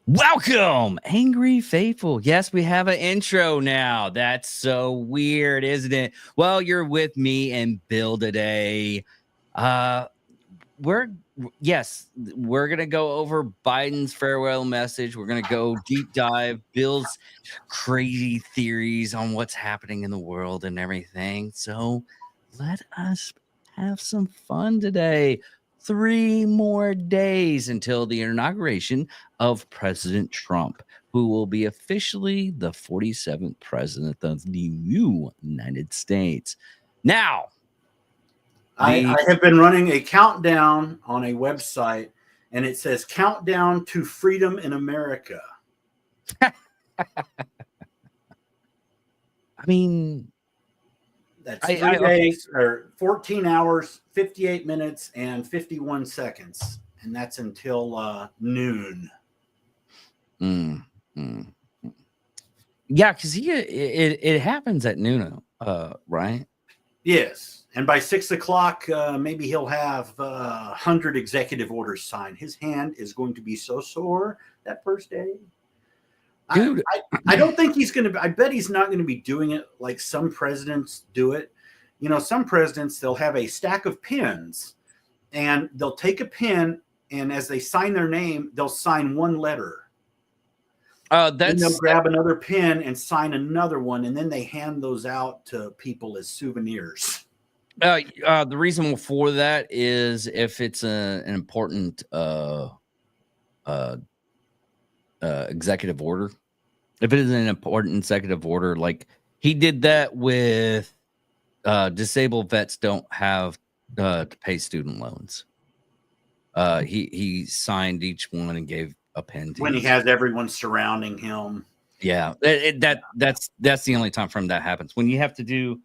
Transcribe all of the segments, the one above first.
Welcome, Angry Faithful. Yes, we have an intro now. That's so weird, isn't it? Well, you're with me and Bill today. Uh we're we're gonna go over Biden's farewell message. We're gonna go deep dive Bill's crazy theories on what's happening in the world and everything. So let us have some fun today. 3 more days until the inauguration of President Trump, who will be officially the 47th president of the new United States. Now, I have been running a countdown on a website, and it says "Countdown to Freedom in America." I mean, that's 3 days or 14 hours, 58 minutes, and 51 seconds, and that's until noon. Yeah, because it happens at noon, right? Yes, and by 6 o'clock, maybe he'll have 100 executive orders signed. His hand is going to be so sore that first day. Dude, I don't think he's going to. I bet he's not going to be doing it like some presidents do it. You know, some presidents, they'll have a stack of pens, and they'll take a pen, and as they sign their name, they'll sign one letter. Then they'll grab another pen and sign another one, and then they hand those out to people as souvenirs. The reason for that is if it's an important executive order. If it is an important executive order, like he did that with disabled vets don't have to pay student loans. He signed each one and gave a pen to when he has everyone surrounding him. Yeah, that's the only time frame that happens. When you have to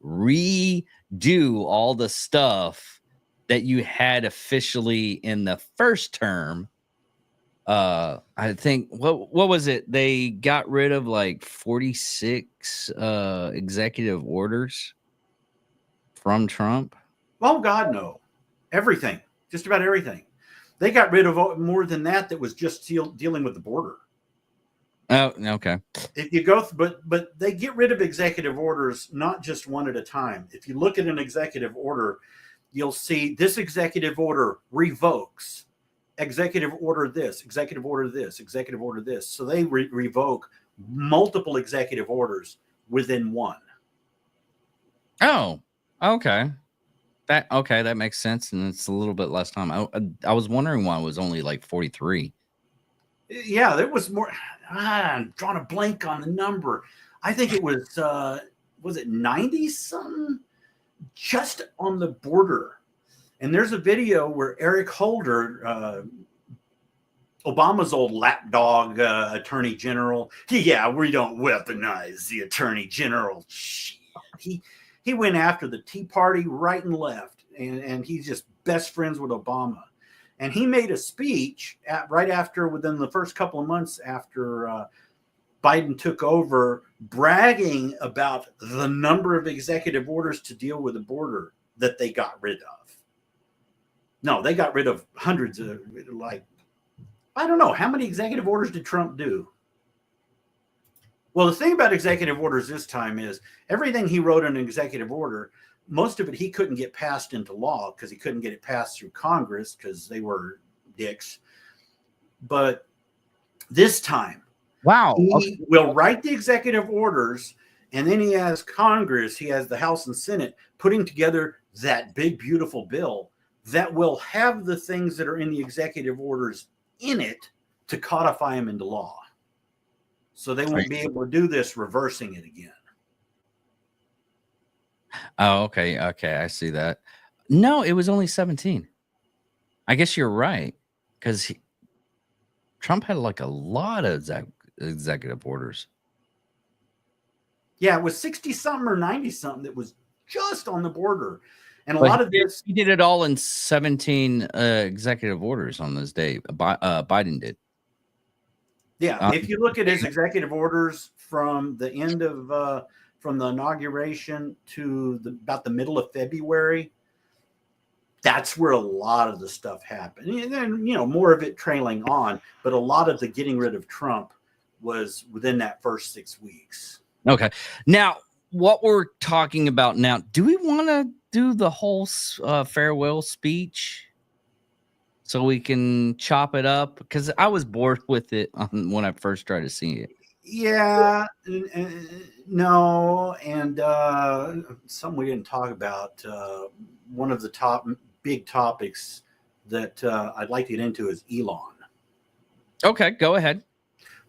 redo all the stuff that you had officially in the first term. I think what was it? They got rid of like 46 executive orders from Trump. Oh God, no. Everything. Just about everything. They got rid of more than that was just dealing with the border. Oh, okay. If you go, but they get rid of executive orders not just one at a time. If you look at an executive order, you'll see this executive order revokes, executive order this, executive order this, executive order this. So they revoke multiple executive orders within one. Oh, okay. That makes sense, and it's a little bit less time. I was wondering why it was only like 43. Yeah, there was more. I'm drawing a blank on the number. I think it was it 90 something just on the border. And there's a video where Eric Holder, Obama's old lapdog attorney general. Yeah, we don't weaponize the attorney general. He went after the Tea Party right and left, and he's just best friends with Obama. And he made a speech within the first couple of months after Biden took over, bragging about the number of executive orders to deal with the border that they got rid of. No, they got rid of hundreds of, I don't know. How many executive orders did Trump do? Well, the thing about executive orders this time is everything he wrote in an executive order, most of it he couldn't get passed into law because he couldn't get it passed through Congress because they were dicks. But this time, he will write the executive orders, and then he has Congress, he has the House and Senate putting together that big, beautiful bill that will have the things that are in the executive orders in it to codify them into law. So they won't be able to do this reversing it again. Oh, okay. I see that. No, it was only 17. I guess you're right, because Trump had like a lot of executive orders. Yeah, it was 60 something or 90 something that was just on the border. And a lot of this, he did it all in 17 executive orders on this day. Biden did. Yeah, if you look at his executive orders from the end of from the inauguration to about the middle of February, That's where a lot of the stuff happened. And then, more of it trailing on, but a lot of the getting rid of Trump was within that first 6 weeks. Okay. Now, what we're talking about now, do we want to do the whole farewell speech so we can chop it up? Because I was bored with it when I first started seeing it. Yeah, no, and something we didn't talk about. One of the top big topics that I'd like to get into is Elon. Okay, go ahead.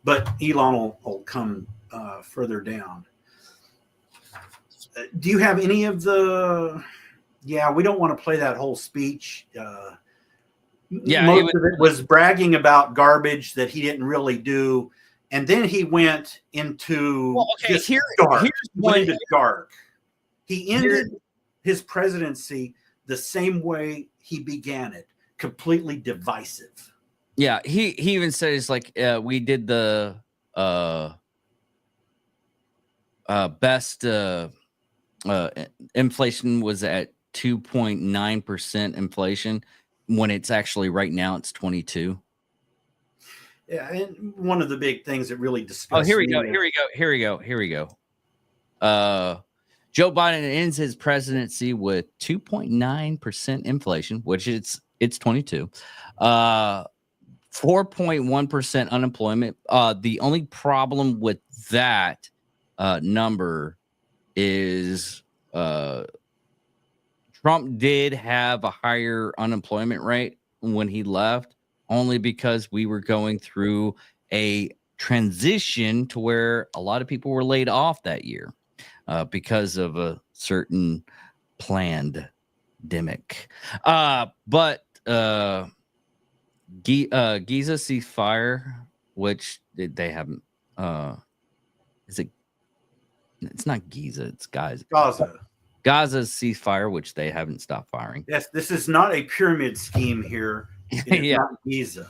But Elon will come further down. Do you have any of the? Yeah, we don't want to play that whole speech. Most of it was bragging about garbage that he didn't really do. And then he went into dark. He ended his presidency the same way he began it, completely divisive. Yeah, he even says like we did the best inflation was at 2.9% inflation when it's actually right now it's 22. Yeah, and one of the big things that really disgusts me. Here we go. Joe Biden ends his presidency with 2.9% inflation, which it's 22. 4.1% unemployment. The only problem with that number is Trump did have a higher unemployment rate when he left, only because we were going through a transition to where a lot of people were laid off that year because of a certain planned demic. But Giza ceasefire, which they haven't. Is it? It's not Giza. It's Gaza. Gaza's ceasefire, which they haven't stopped firing. Yes, this is not a pyramid scheme here. It's not Giza.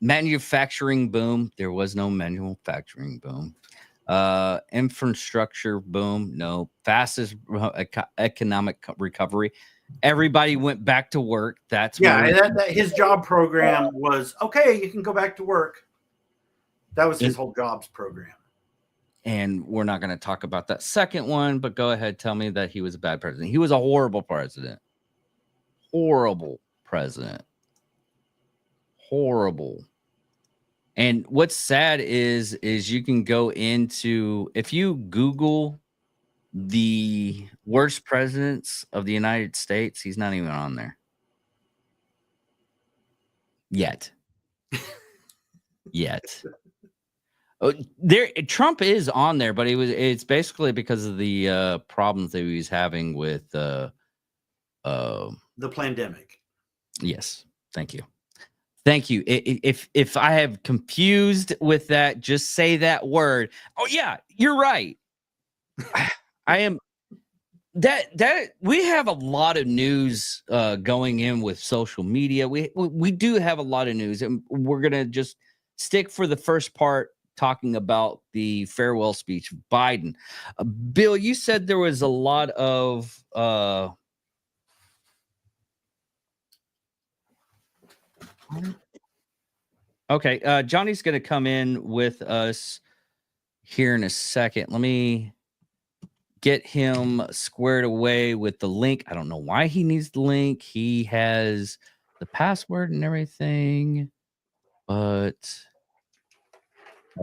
Manufacturing boom. There was no manufacturing boom. Infrastructure boom. No. Fastest economic recovery. Everybody went back to work. That's his job program was okay. You can go back to work. That was his whole jobs program. And we're not going to talk about that second one, but go ahead. Tell me that he was a bad president. He was a horrible president. Horrible president. Horrible. And what's sad is you can go into, if you Google the worst presidents of the United States, he's not even on there yet. Trump is on there, but it's basically because of the problems that he was having with the pandemic. Yes, thank you. If I have confused with that, just say that word. Oh yeah, you're right. I am. That we have a lot of news going in with social media. We do have a lot of news, and we're gonna just stick for the first part talking about the farewell speech of Biden. Bill, you said there was a lot of okay, Johnny's going to come in with us here in a second. Let me get him squared away with the link. I don't know why he needs the link. He has the password and everything, but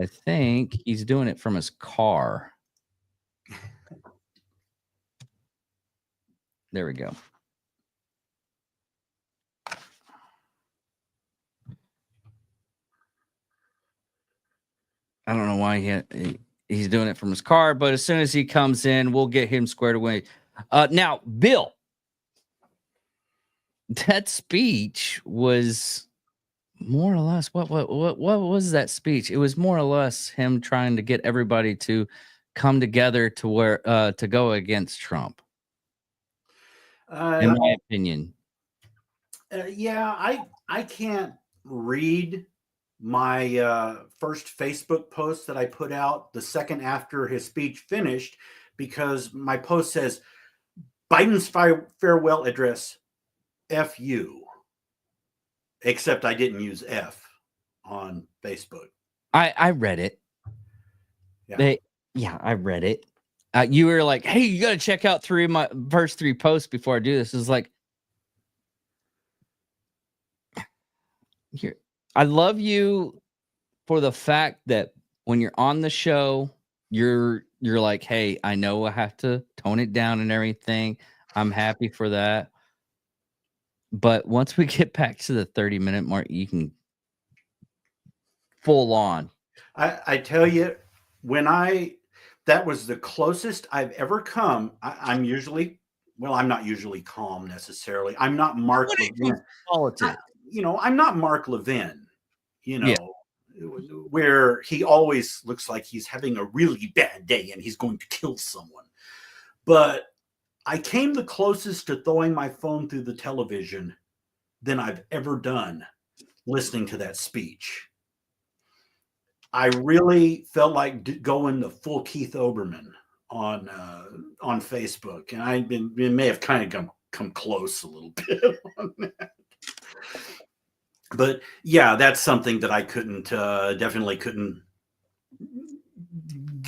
I think he's doing it from his car. There we go. I don't know why he's doing it from his car, but as soon as he comes in, we'll get him squared away. Now, Bill, that speech was more or less what was that speech? It was more or less him trying to get everybody to come together to where to go against Trump. In my opinion. I can't read my first Facebook post that I put out the second after his speech finished, because my post says Biden's farewell address F you, except I didn't use F on Facebook. I read it. Yeah. Yeah, I read it. You were like, "Hey, you got to check out my first 3 posts before I do this." It's like, here, I love you for the fact that when you're on the show, you're like, "Hey, I know I have to tone it down and everything." I'm happy for that. But once we get back to the 30-minute mark, you can full on. I tell you, that was the closest I've ever come. I'm usually, well, I'm not usually calm necessarily. I'm not Mark What Levin. politics? I'm not Mark Levin, Yeah. where he always looks like he's having a really bad day and he's going to kill someone. But I came the closest to throwing my phone through the television than I've ever done listening to that speech. I really felt like going the full Keith Olbermann on Facebook, and may have kind of come close a little bit on that. But yeah, that's something that I definitely couldn't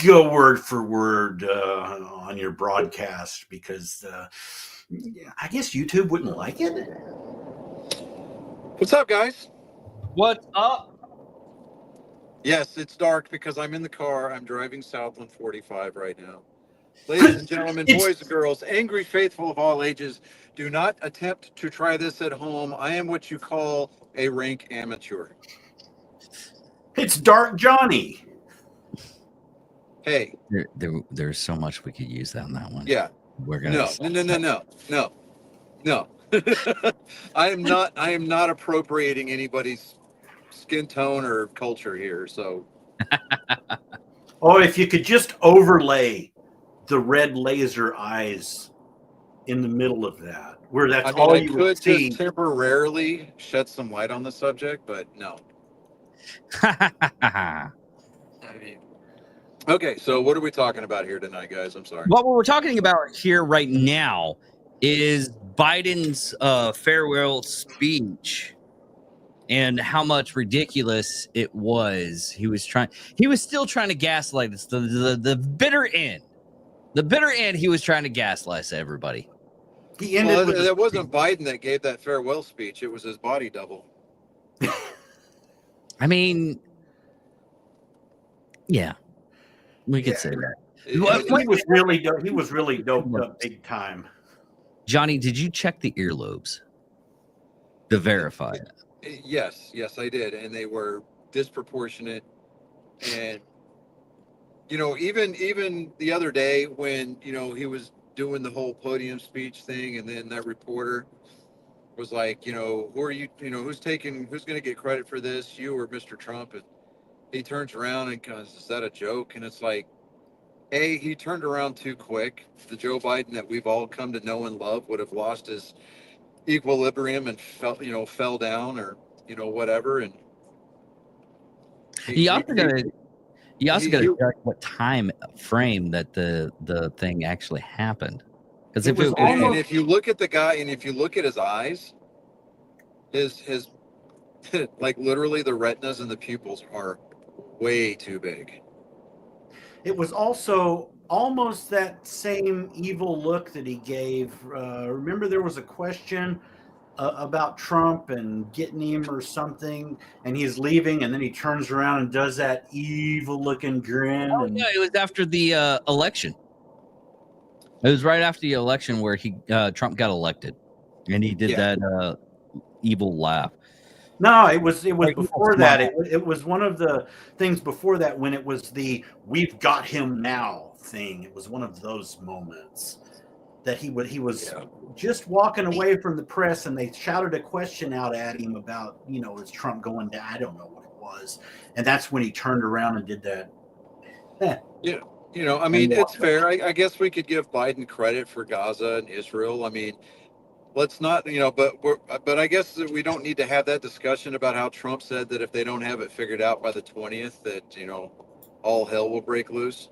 go word for word on your broadcast because I guess YouTube wouldn't like it. What's up, guys? What's up? Yes, it's dark because I'm in the car. I'm driving Southland 45 right now. Ladies and gentlemen, boys and girls, angry faithful of all ages, do not attempt to try this at home. I am what you call a rank amateur. It's Dark Johnny. Hey. There's so much we could use on that one. Yeah. We're gonna No. I am not appropriating anybody's skin tone or culture here, so. Oh, if you could just overlay the red laser eyes in the middle of that, where that's all you would see. Just temporarily shed some light on the subject, but no. Okay, so what are we talking about here tonight, guys? I'm sorry. What we're talking about here right now is Biden's farewell speech and how much ridiculous it was. He was still trying to gaslight us. The bitter end. The bitter end, he was trying to gaslight everybody. He ended with it wasn't Biden that gave that farewell speech. It was his body double. I mean, yeah. We could say that. He was really doped up big time. Johnny, did you check the earlobes to verify it? Yes, I did, and they were disproportionate. And even the other day when he was doing the whole podium speech thing, and then that reporter was like, who are you? Who's going to get credit for this, you or Mr. Trump? And he turns around and goes, "Is that a joke?" And it's like, he turned around too quick. The Joe Biden that we've all come to know and love would have lost his equilibrium and fell down or whatever. And you also got to check what time frame that the thing actually happened. Because if you look at the guy and if you look at his eyes, his like literally the retinas and the pupils are way too big. It was also almost that same evil look that he gave. Remember, there was a question about Trump and getting him or something, and he's leaving, and then he turns around and does that evil-looking grin. Oh, yeah, it was after the election. It was right after the election where Trump got elected, and he did that evil laugh. No, it was before that. It was one of the things before that when it was the "We've got him now" thing. It was one of those moments that he was just walking away from the press, and they shouted a question out at him about, is Trump going down? I don't know what it was, and that's when he turned around and did that. Yeah, I mean, it's fair. I guess we could give Biden credit for Gaza and Israel. I mean, let's not, but I guess that we don't need to have that discussion about how Trump said that if they don't have it figured out by the 20th, that, all hell will break loose.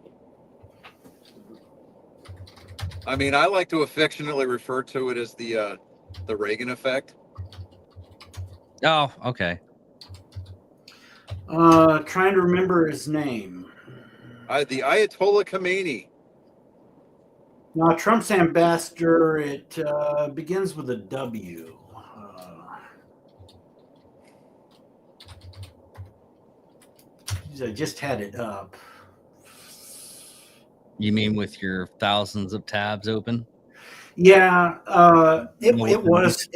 I mean, I like to affectionately refer to it as the The Reagan effect. Oh, okay. Trying to remember his name. The Ayatollah Khomeini. Now, Trump's ambassador, it begins with a W. I just had it up. You mean with your thousands of tabs open? Yeah, it No,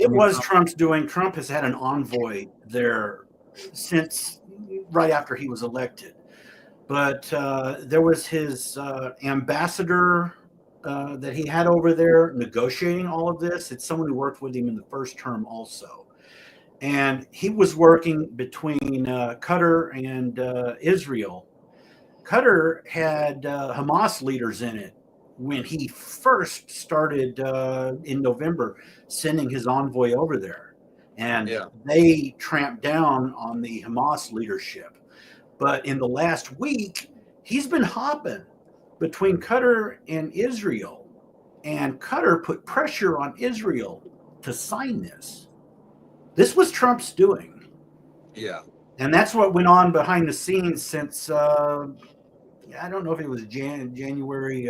was Trump's doing. Trump has had an envoy there since right after he was elected. But there was his ambassador that he had over there negotiating all of this. It's someone who worked with him in the first term also. And he was working between Qatar and Israel. Qatar had Hamas leaders in it when he first started in November sending his envoy over there. And they tramped down on the Hamas leadership. But in the last week, he's been hopping between Qatar and Israel. And Qatar put pressure on Israel to sign this. This was Trump's doing. Yeah. And that's what went on behind the scenes since, I don't know if it was January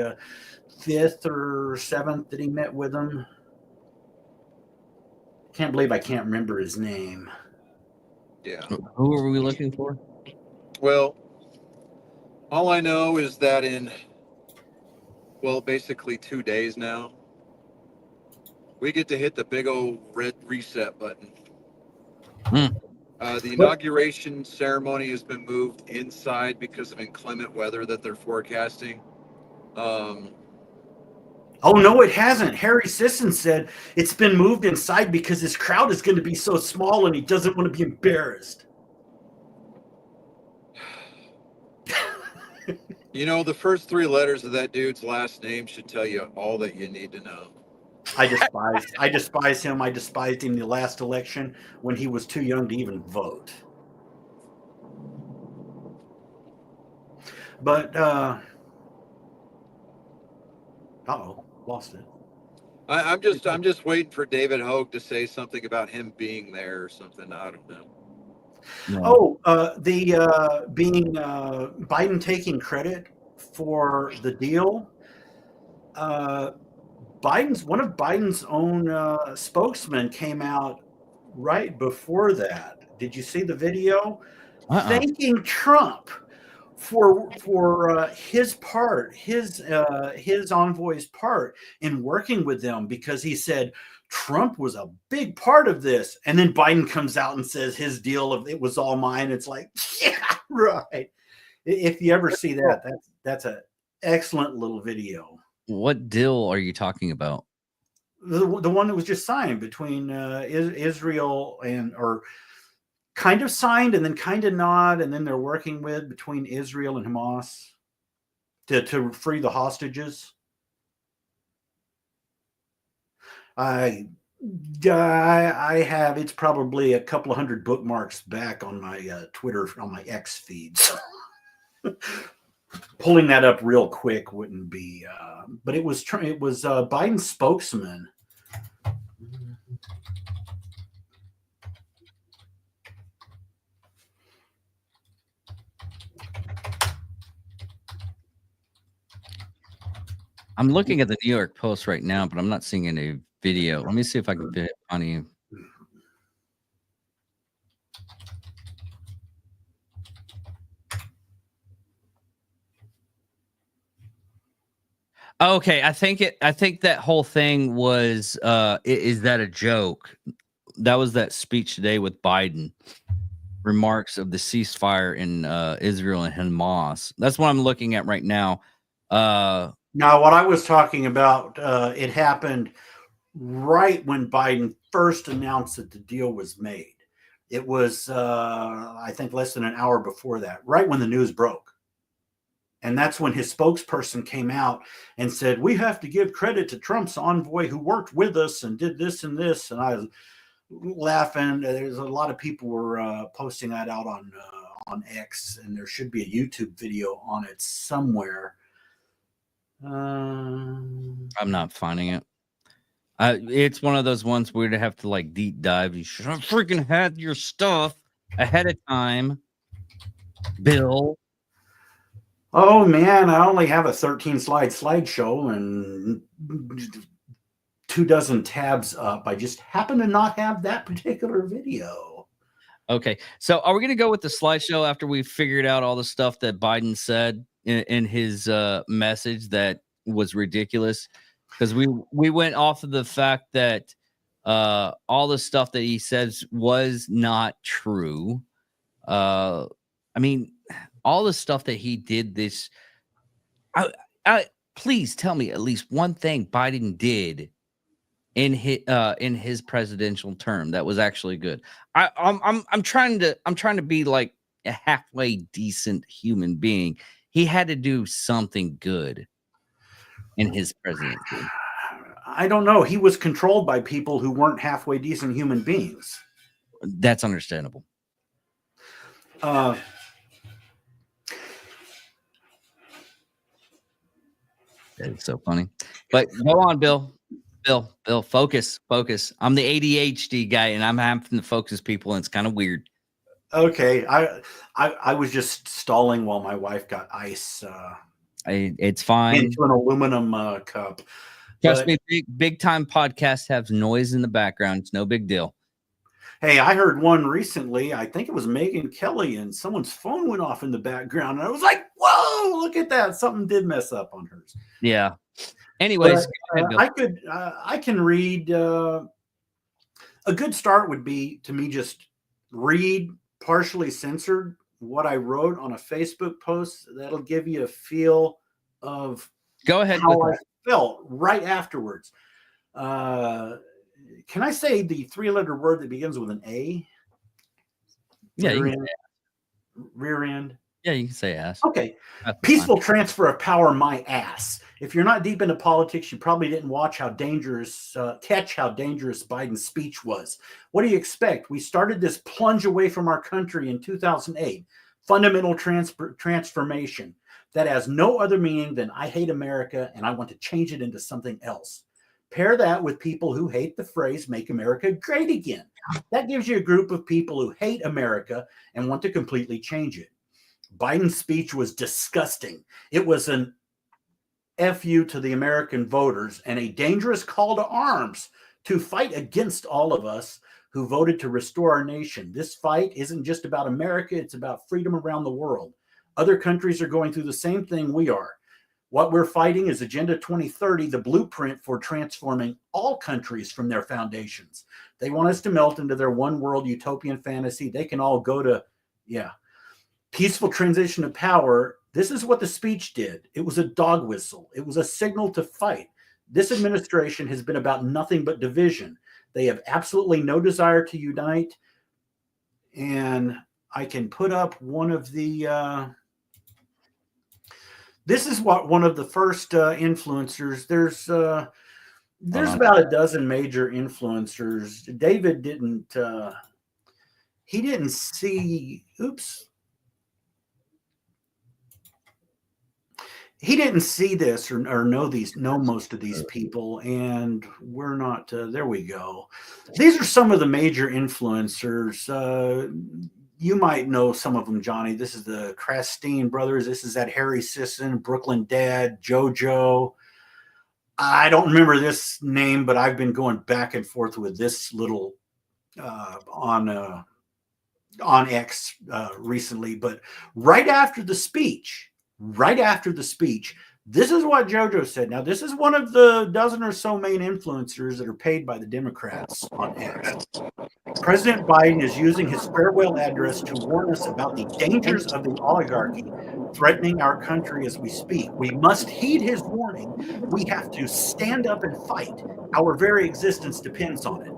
5th or 7th that he met with him. Can't believe I can't remember his name. Yeah. Who are we looking for? Well, all I know is that in, basically 2 days now, we get to hit the big old red reset button. The inauguration ceremony has been moved inside because of inclement weather that they're forecasting. Oh, no, it hasn't. Harry Sisson said it's been moved inside because his crowd is going to be so small and he doesn't want to be embarrassed. You know, the first 3 letters of that dude's last name should tell you all that you need to know. I despise him. I despised him the last election when he was too young to even vote. But lost it. I'm just waiting for David Hogue to say something about him being there or something. I don't know. No. Being Biden taking credit for the deal. One of Biden's own spokesmen came out right before that. Did you see the video? Thanking Trump for his part, his envoy's part in working with them, because he said Trump was a big part of this. And then Biden comes out and says his deal of it was all mine. It's like, yeah, right. If you ever see that, that's an excellent little video. What deal are you talking about? The one that was just signed between Israel or kind of signed and then kind of not, and then they're working with between Israel and Hamas to free the hostages. I have, it's probably a couple of hundred bookmarks back on my Twitter, on my X feeds. Pulling that up real quick wouldn't be, but it was Biden's spokesman. I'm looking at the New York Post right now, but I'm not seeing any video. Let me see if I can fit on you. Okay, I think that whole thing was is that a joke? That was that speech today with Biden. Remarks of the ceasefire in Israel and Hamas. That's what I'm looking at right now. Now, what I was talking about, it happened right when Biden first announced that the deal was made. It was, I think, less than an hour before that, right when the news broke. And that's when his spokesperson came out and said, we have to give credit to Trump's envoy who worked with us and did this and this. And I was laughing. There's a lot of people were posting that out on X, and there should be a YouTube video on it somewhere. I'm not finding it. It's one of those ones where you have to like deep dive. You should have freaking had your stuff ahead of time, Bill. Oh man, I only have a 13 slide slideshow and 24 tabs up. I just happen to not have that particular video. Okay, so are we going to go with the slideshow after we figured out all the stuff that Biden said in his message that was ridiculous? Because we went off of the fact that all the stuff that he says was not true. I mean, all the stuff that he did this. Please tell me at least one thing Biden did in his presidential term that was actually good. I'm trying to be like a halfway decent human being. He had to do something good in his presidency. I don't know. He was controlled by people who weren't halfway decent human beings. That's understandable. That is so funny. But go on, Bill. Bill, focus. I'm the ADHD guy, and I'm having to focus people, and it's kind of weird. Okay, I was just stalling while my wife got ice. It's fine. Into an aluminum cup. Trust me, big time podcasts have noise in the background. It's no big deal. Hey, I heard one recently. I think it was Megyn Kelly, and someone's phone went off in the background. And I was like, "Whoa! Look at that! Something did mess up on hers." Yeah. Anyways, I can read. A good start would be to me just read partially censored what I wrote on a Facebook post. That'll give you a feel of go ahead how I felt right afterwards. Can I say the 3-letter word that begins with an A? Yeah, rear end. Yeah, you can say ass. Okay. Peaceful transfer of power, my ass. If you're not deep into politics, you probably didn't catch how dangerous Biden's speech was. What do you expect? We started this plunge away from our country in 2008. Fundamental transformation that has no other meaning than I hate America and I want to change it into something else. Pair that with people who hate the phrase "Make America Great Again." That gives you a group of people who hate America and want to completely change it. Biden's speech was disgusting. It was an FU to the American voters and a dangerous call to arms to fight against all of us who voted to restore our nation. This fight isn't just about America, it's about freedom around the world. Other countries are going through the same thing we are. What we're fighting is Agenda 2030, the blueprint for transforming all countries from their foundations. They want us to melt into their one world utopian fantasy. They can all go to, peaceful transition of power. This is what the speech did. It was a dog whistle. It was a signal to fight. This administration has been about nothing but division. They have absolutely no desire to unite. And I can put up one of the... this is what one of the first influencers. There's about a dozen major influencers. David didn't. He didn't see. Oops. He didn't see this or know most of these people, and we're not. There we go. These are some of the major influencers. You might know some of them, Johnny. This is the Krasteen brothers. This is that Harry Sisson, Brooklyn Dad, JoJo. I don't remember this name, but I've been going back and forth with this little on X recently. But right after the speech, this is what JoJo said. Now, this is one of the dozen or so main influencers that are paid by the Democrats on X. President Biden is using his farewell address to warn us about the dangers of the oligarchy threatening our country as we speak. We must heed his warning. We have to stand up and fight. Our very existence depends on it.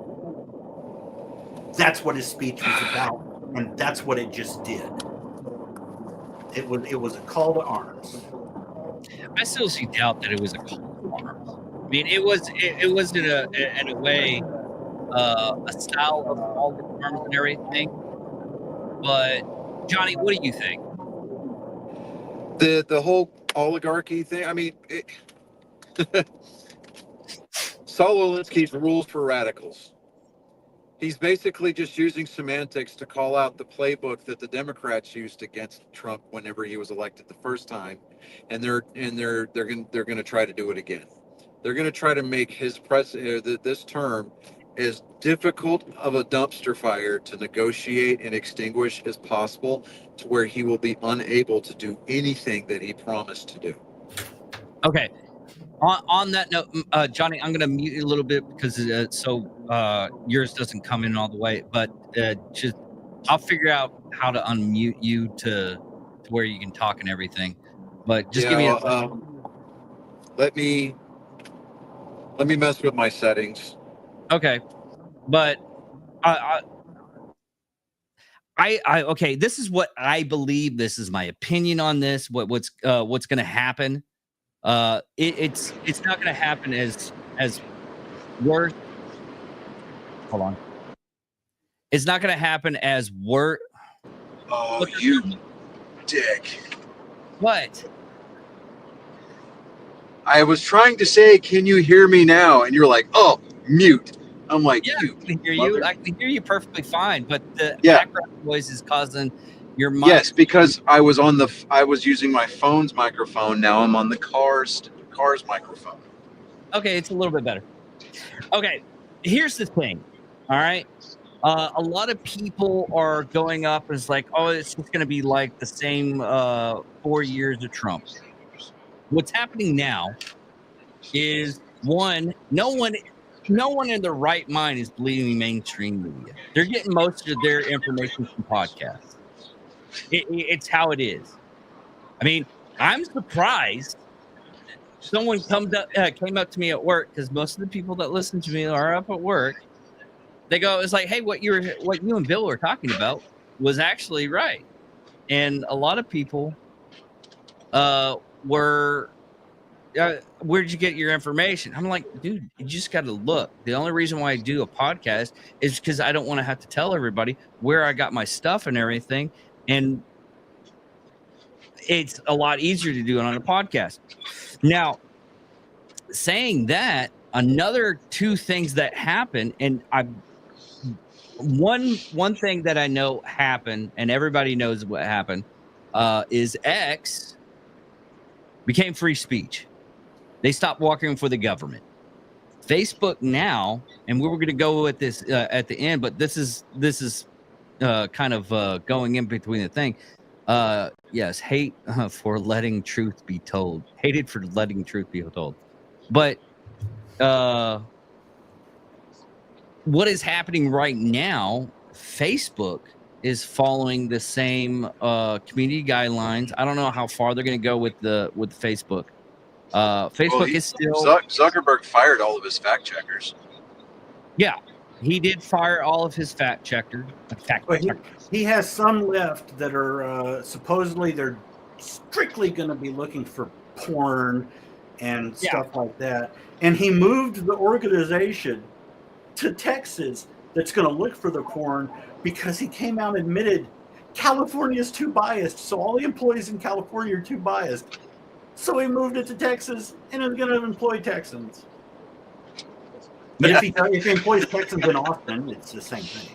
That's what his speech was about, and that's what it just did. It was a call to arms. I still see doubt that it was a call to arms. I mean, it was in a way a style of all the arms and everything. But Johnny, what do you think? The whole oligarchy thing. I mean, Saul Alinsky's rules for radicals. He's basically just using semantics to call out the playbook that the Democrats used against Trump whenever he was elected the first time, and they're going to try to do it again. They're going to try to make his this term as difficult of a dumpster fire to negotiate and extinguish as possible, to where he will be unable to do anything that he promised to do. Okay. On that note, Johnny, I'm going to mute you a little bit because yours doesn't come in all the way. But just I'll figure out how to unmute you to where you can talk and everything. But just give me let me mess with my settings. Okay, but okay. This is what I believe. This is my opinion on this. What's going to happen? It's not going to happen as worse. Hold on. It's not going to happen as worse. Oh, you dick. What? I was trying to say, can you hear me now? And you're like, oh, mute. I'm like, Yeah, you. I can hear you. I can hear you perfectly fine, but the Yeah. background noise is causing your mic. Yes, because I was using my phone's microphone. Now I'm on the car's microphone. Okay, it's a little bit better. Okay, here's the thing. All right. A lot of people are going up as like, oh, it's just going to be like the same 4 years of Trump. What's happening now is no one in their right mind is believing mainstream media. They're getting most of their information from podcasts. It's how it is. I mean, I'm surprised someone came up to me at work, because most of the people that listen to me are up at work. They go, it's like, hey, what you and Bill were talking about was actually right. And a lot of people were, where'd you get your information? I'm like, dude, you just got to look. The only reason why I do a podcast is because I don't want to have to tell everybody where I got my stuff and everything. And it's a lot easier to do it on a podcast. Now, saying that, another two things that happen, and one thing that I know happened, and everybody knows what happened, is X became free speech. They stopped working for the government. Facebook now, and we were going to go with this at the end, but this is kind of going in between the thing. Yes, hate for letting truth be told. Hated for letting truth be told. But what is happening right now, Facebook is following the same community guidelines. I don't know how far they're going to go with Facebook. Facebook is still... Zuckerberg fired all of his fact checkers. Yeah, he did fire all of his fact checkers. He has some left that are supposedly they're strictly going to be looking for porn and stuff like that. And he moved the organization to Texas that's going to look for the porn, because he came out and admitted California is too biased. So all the employees in California are too biased. So he moved it to Texas and is going to employ Texans. But if he employs Texans in Austin, it's the same thing.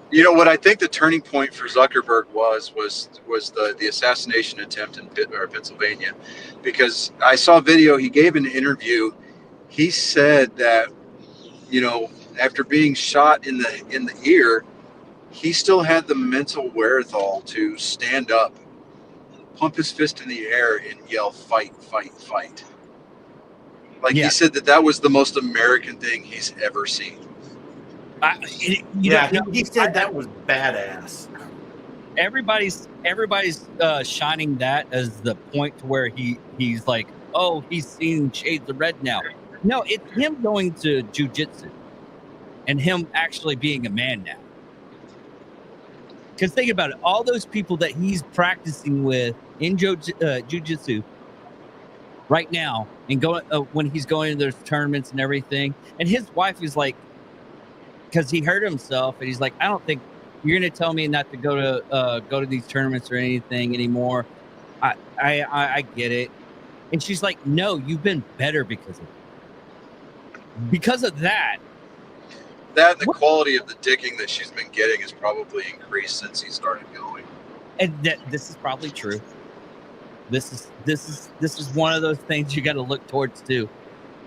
You know what I think the turning point for Zuckerberg was the assassination attempt in Pennsylvania, because I saw a video. He gave an interview. He said that, you know, after being shot in the ear, he still had the mental wherewithal to stand up, pump his fist in the air, and yell, "Fight, fight, fight!" Like, he said that was the most American thing he's ever seen. He said that was badass. Everybody's shining that as the point to where he's like, oh, he's seen shades of red now. No, it's him going to jujitsu and him actually being a man now. Because think about it, all those people that he's practicing with in jujitsu right now, and going when he's going to those tournaments and everything, and his wife is like, because he hurt himself, and he's like, I don't think you're going to tell me not to go to these tournaments or anything anymore. I get it. And she's like, no, you've been better because of it. because of that, That and the What? quality of the dicking that she's been getting has probably increased since he started going. and this is probably true. This is one of those things you got to look towards too.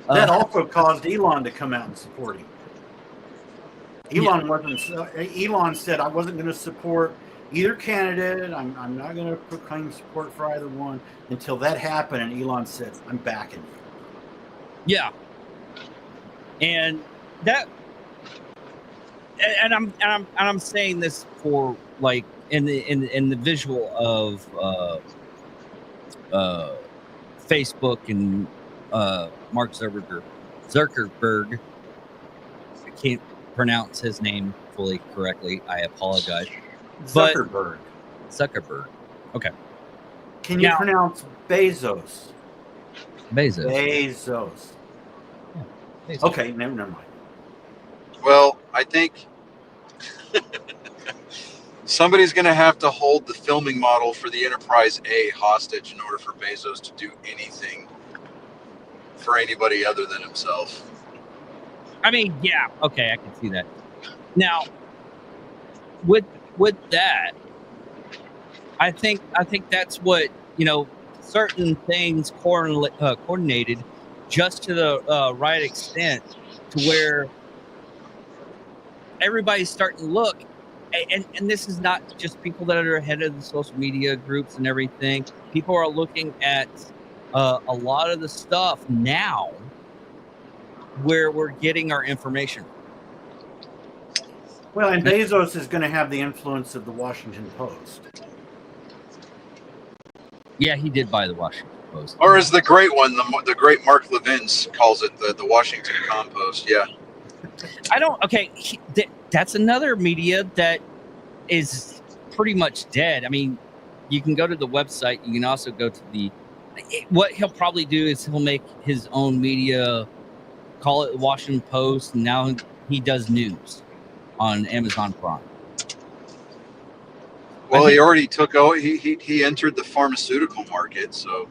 That also caused Elon to come out and support him. Elon Elon said, I wasn't going to support either candidate. I'm not going to proclaim support for either one until that happened. And Elon said, I'm backing you. Yeah, and that, and I'm saying this for like in the visual of Facebook and Mark Zuckerberg. I can't pronounce his name fully correctly. I apologize. But- Zuckerberg. Okay. Can you Now- pronounce Bezos? Bezos. Bezos. Bezos. Okay, never mind. Well, I think somebody's going to have to hold the filming model for the Enterprise A hostage in order for Bezos to do anything for anybody other than himself. I mean, yeah, okay, I can see that. Now, with that, I think that's what, certain things coordinated just to the right extent to where everybody's starting to look, and this is not just people that are ahead of the social media groups and everything. People are looking at a lot of the stuff now where we're getting our information. Well, and Bezos is going to have the influence of the Washington Post. Yeah, he did buy the Washington Post. Or as the great one, the great Mark Levin calls it, the Washington Compost. Yeah. I don't. Okay, that's another media that is pretty much dead. I mean, you can go to the website. You can also go to what he'll probably do is he'll make his own media, call it the Washington Post, and now he does news on Amazon Prime. Well, he already took. Oh, he entered the pharmaceutical market, so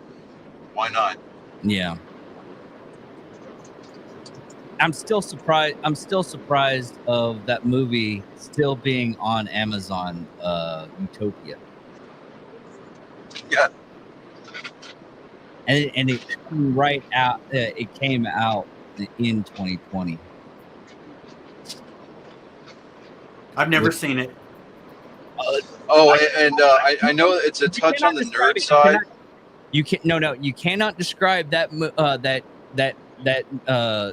why not? Yeah. I'm still surprised of that movie still being on Amazon, Utopia. Yeah. And it came right out. It came out in 2020. I've never seen it. Oh, and I know it's a touch on the nerd side. You can't. No. You cannot describe that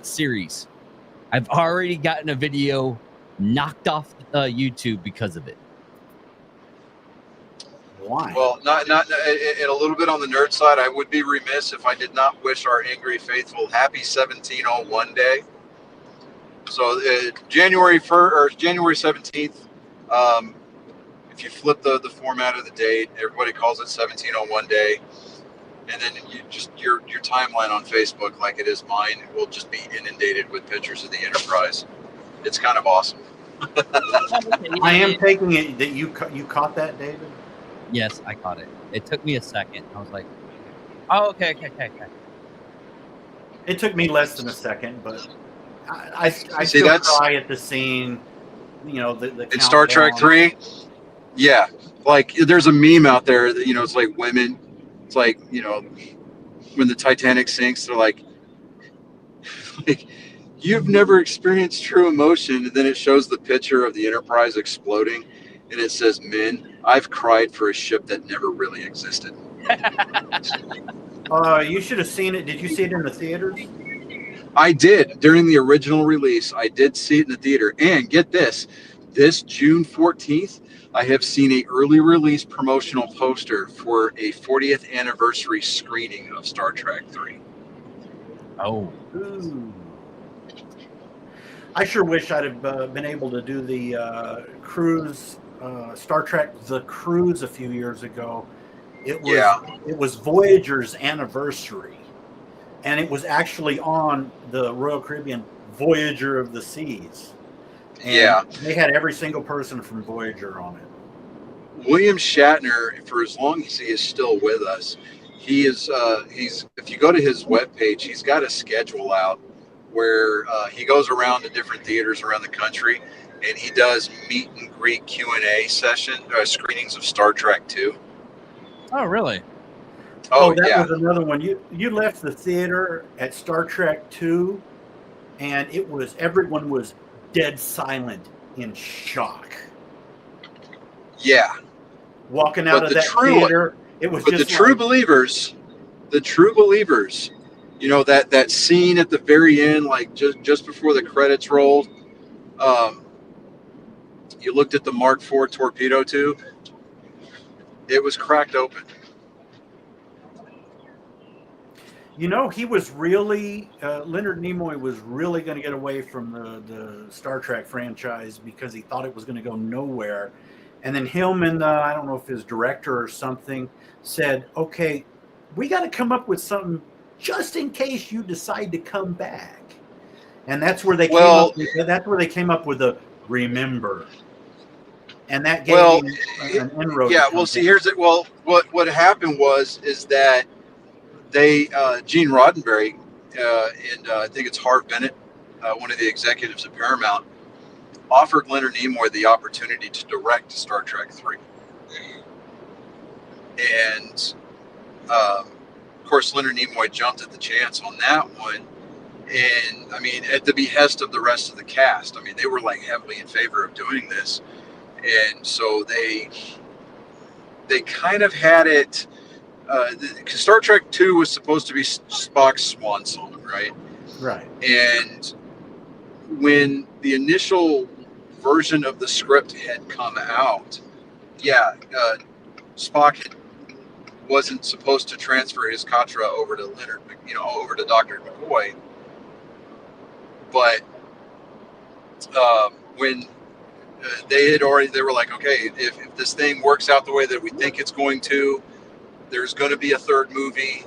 series. I've already gotten a video knocked off YouTube because of it. Why? Well, not and a little bit on the nerd side. I would be remiss if I did not wish our angry faithful happy 1701 day. So January 1st or January 17th. If you flip the format of the date, everybody calls it 1701 day. And then you just your timeline on Facebook, like it is mine, will just be inundated with pictures of the Enterprise. It's kind of awesome. I am taking it that you caught that, David? Yes, I caught it. It took me a second. I was like, "Oh, okay." It took me less than a second, but I See, still that's- cry at the scene. The In Star Trek countdown. 3, yeah, like there's a meme out there that it's like women. It's like when the Titanic sinks, they're like you've never experienced true emotion, and then it shows the picture of the Enterprise exploding, and it says, "Men, I've cried for a ship that never really existed." You should have seen it. Did you see it in the theaters? I did during the original release. I did see it in the theater, and get this June 14th. I have seen an early release promotional poster for a 40th anniversary screening of Star Trek 3. Oh, Ooh. I sure wish I'd have been able to do the cruise, Star Trek The Cruise a few years ago. It was Voyager's anniversary, and it was actually on the Royal Caribbean Voyager of the Seas. And they had every single person from Voyager on it. William Shatner, for as long as he is still with us, he's if you go to his webpage, he's got a schedule out where he goes around to different theaters around the country, and he does meet and greet Q&A screenings of Star Trek 2. Oh, really? Oh, that yeah. was another one. You left the theater at Star Trek 2, and everyone was dead silent in shock. Yeah. Walking out of that theater, it was just the true believers, you know, that scene at the very end, like just before the credits rolled, you looked at the Mark IV torpedo tube, it was cracked open. You know, he was really, Leonard Nimoy was really going to get away from the Star Trek franchise because he thought it was going to go nowhere. And then him and I don't know if his director or something said, okay, we got to come up with something just in case you decide to come back. And that's where they came up with the Remember. And that gave him an inroad. Yeah, well, see, what happened is that they, Gene Roddenberry, and I think it's Harve Bennett, one of the executives at Paramount, offered Leonard Nimoy the opportunity to direct Star Trek 3. And, of course, Leonard Nimoy jumped at the chance on that one. And, I mean, at the behest of the rest of the cast. I mean, they were, like, heavily in favor of doing this. And so they kind of had it... because Star Trek 2 was supposed to be Spock's swan song, right? Right. And when the initial version of the script had come out, Spock wasn't supposed to transfer his katra over to Leonard, over to Dr. McCoy. But when they were like, okay, if this thing works out the way that we think it's going to, there's going to be a third movie.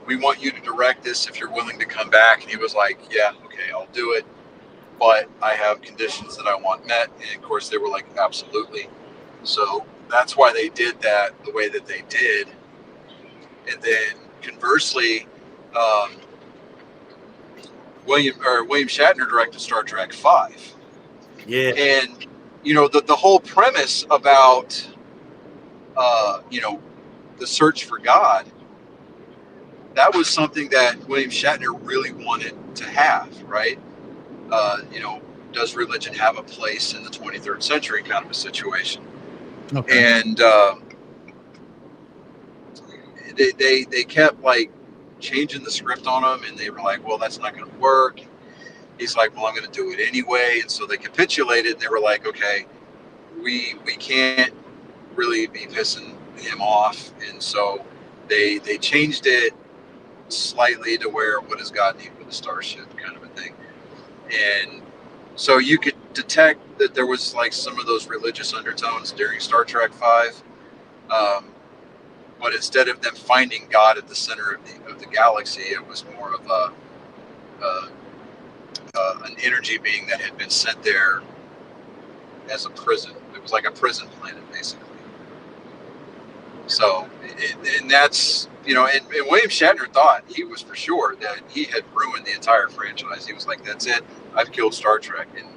We want you to direct this if you're willing to come back. And he was like, yeah, okay, I'll do it. But I have conditions that I want met. And of course, they were like, absolutely. So that's why they did that the way that they did. And then conversely, William Shatner directed Star Trek 5. Yeah. And, the whole premise about, the search for God, that was something that William Shatner really wanted to have, right? Does religion have a place in the 23rd century kind of a situation? Okay. And they kept like changing the script on him, and they were like, well, that's not going to work. He's like, well, I'm going to do it anyway. And so they capitulated, and they were like, okay, we can't really be pissing him off. And so they changed it slightly to where what does God need with a starship kind of a thing. And so you could detect that there was like some of those religious undertones during Star Trek 5. But instead of them finding God at the center of the galaxy, it was more of an energy being that had been sent there as a prison. It was like a prison planet, basically. So, and that's, and William Shatner thought he was for sure that he had ruined the entire franchise. He was like, that's it. I've killed Star Trek. And,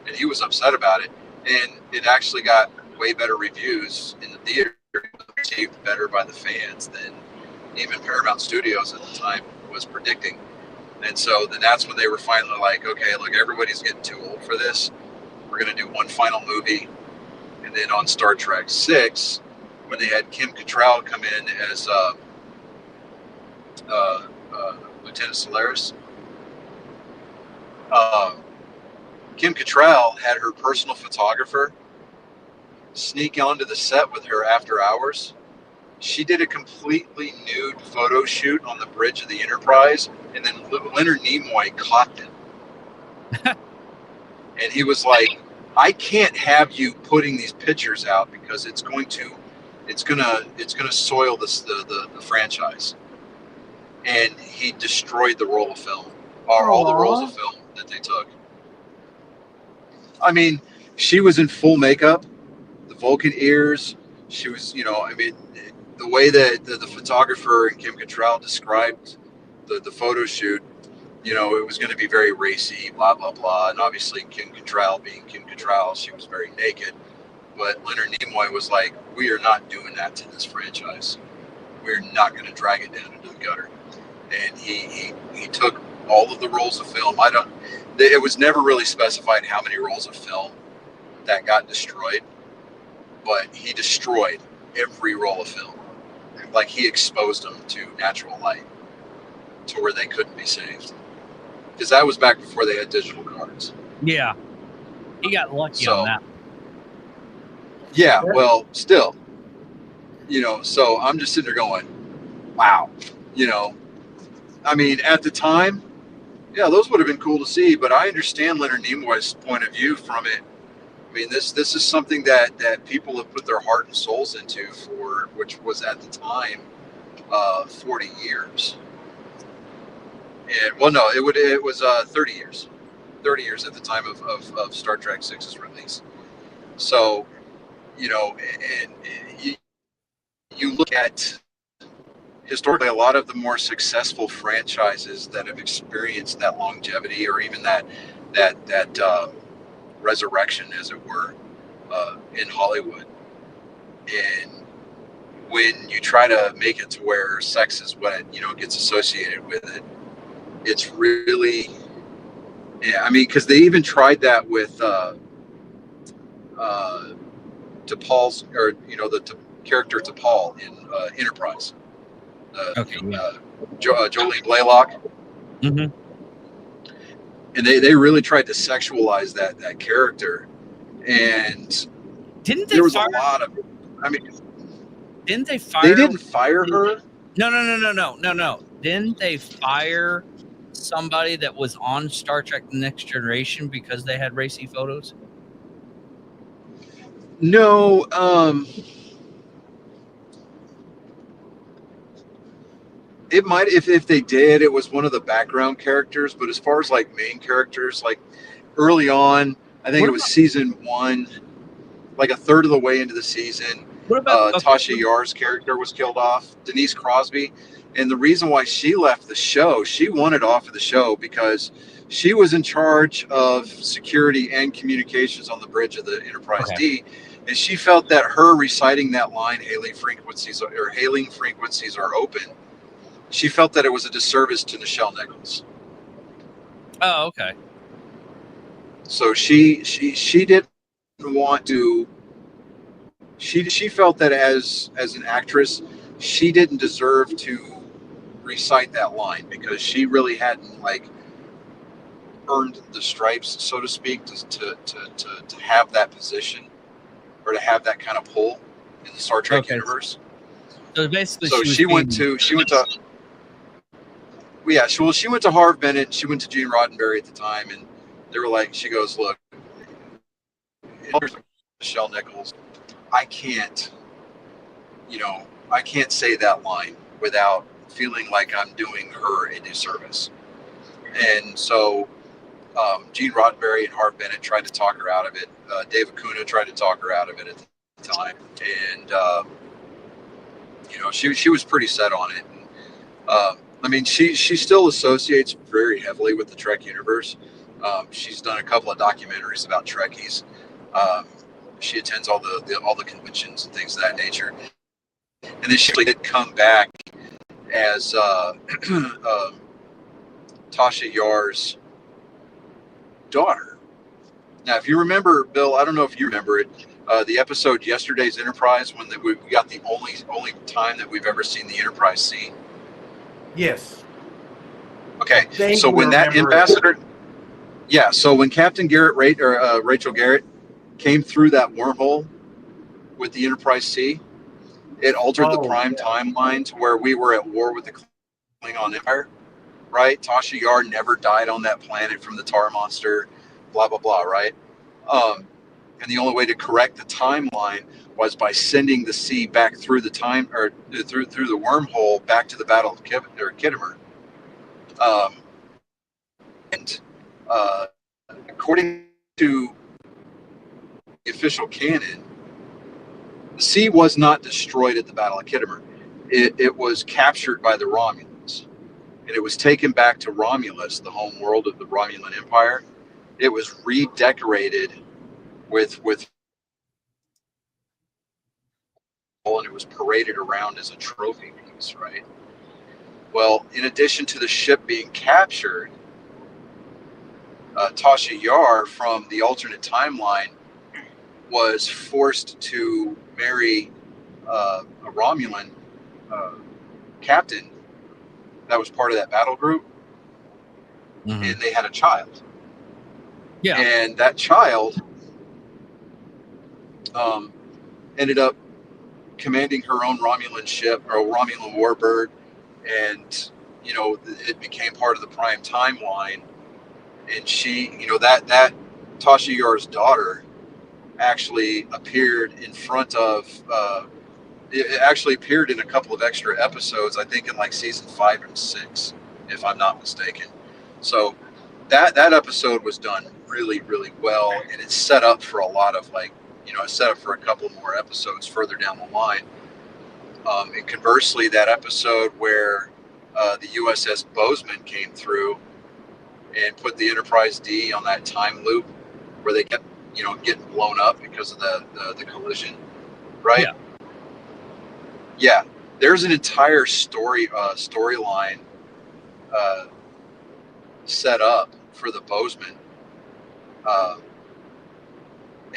and he was upset about it. And it actually got way better reviews in the theater. It was received better by the fans than even Paramount Studios at the time was predicting. And so then that's when they were finally like, okay, look, everybody's getting too old for this. We're going to do one final movie. And then on Star Trek 6, when they had Kim Cattrall come in as Lieutenant Solaris, Kim Cattrall had her personal photographer sneak onto the set with her after hours. She did a completely nude photo shoot on the bridge of the Enterprise, and then Leonard Nimoy caught them. And he was like, I can't have you putting these pictures out because it's gonna soil the franchise. And he destroyed the roll of film, or all the rolls of film that they took. I mean, she was in full makeup, the Vulcan ears. She was, the way that the photographer and Kim Cattrall described the photo shoot, it was going to be very racy, blah blah blah. And obviously, Kim Cattrall being Kim Cattrall, she was very naked. But Leonard Nimoy was like, "We are not doing that to this franchise. We're not going to drag it down into the gutter." And he took all of the rolls of film. It was never really specified how many rolls of film that got destroyed, but he destroyed every roll of film. Like, he exposed them to natural light to where they couldn't be saved. Because that was back before they had digital cards. Yeah. He got lucky on that. Yeah, well, still, so I'm just sitting there going, wow, I mean, at the time, yeah, those would have been cool to see, but I understand Leonard Nimoy's point of view from it. I mean, this is something that people have put their heart and souls into for, which was at the time, 40 years. And well, no, it was 30 years, 30 years at the time of Star Trek VI's release. So, and you look at historically a lot of the more successful franchises that have experienced that longevity, or even that resurrection, as it were, in Hollywood. And when you try to make it to where sex is what gets associated with it, it's really, yeah. I mean, because they even tried that with T'Pol's, or the character T'Pol in Enterprise. Jolene Blalock. Mm-hmm. And they really tried to sexualize that character, and didn't they? There was a lot of. I mean, didn't they fire? They didn't fire her. No. Didn't they fire somebody that was on Star Trek: The Next Generation because they had racy photos? No. It might, if they did, it was one of the background characters. But as far as like main characters, like early on, I think it was season 1, like a third of the way into the season, Tasha Yar's character was killed off, Denise Crosby. And the reason why she left the show, she wanted off of the show because she was in charge of security and communications on the bridge of the Enterprise D. And she felt that her reciting that line, hailing frequencies are open, she felt that it was a disservice to Nichelle Nichols. Oh, okay. So she didn't want to. She felt that as an actress, she didn't deserve to recite that line because she really hadn't earned the stripes, so to speak, to have that position or to have that kind of pull in the Star Trek universe. So basically, she went to Harve Bennett. She went to Gene Roddenberry at the time, and they were like, she goes, look, Nichelle Nichols, I can't say that line without feeling like I'm doing her a disservice. And so Gene Roddenberry and Harve Bennett tried to talk her out of it. Dave Acuna tried to talk her out of it at the time. And, she was pretty set on it. And, I mean, she still associates very heavily with the Trek universe. She's done a couple of documentaries about Trekkies. She attends all the conventions and things of that nature. And then she did come back as Tasha Yar's daughter. Now, if you remember, Bill, I don't know if you remember it, the episode Yesterday's Enterprise, when we got the only time that we've ever seen the Enterprise scene. Yes. Okay, so when that ambassador, so when Captain Garrett Rachel Garrett came through that wormhole with the Enterprise C, it altered the prime timeline to where we were at war with the Klingon Empire, right? Tasha Yar never died on that planet from the tar monster, blah blah blah, right? And the only way to correct the timeline was by sending the C back through the time, or through the wormhole back to the Battle of Khitomer. According to the official canon, the C was not destroyed at the Battle of Khitomer. It was captured by the Romulans. and it was taken back to Romulus, the home world of the Romulan Empire. It was redecorated with and it was paraded around as a trophy piece, right? Well, in addition to the ship being captured, Tasha Yar from the alternate timeline was forced to marry a Romulan captain that was part of that battle group, and they had a child. Yeah. And that child ended up commanding her own Romulan ship, or a Romulan warbird, and it became part of the Prime timeline. And she, that Tasha Yar's daughter actually appeared in front of. It actually appeared in a couple of extra episodes, I think in like season 5 and 6, if I'm not mistaken. So that episode was done really, really well, and it's set up for a lot of it's set up for a couple more episodes further down the line. And conversely, that episode where the USS Bozeman came through and put the Enterprise D on that time loop where they kept, getting blown up because of the collision, right? Yeah. There's an entire storyline set up for the Bozeman.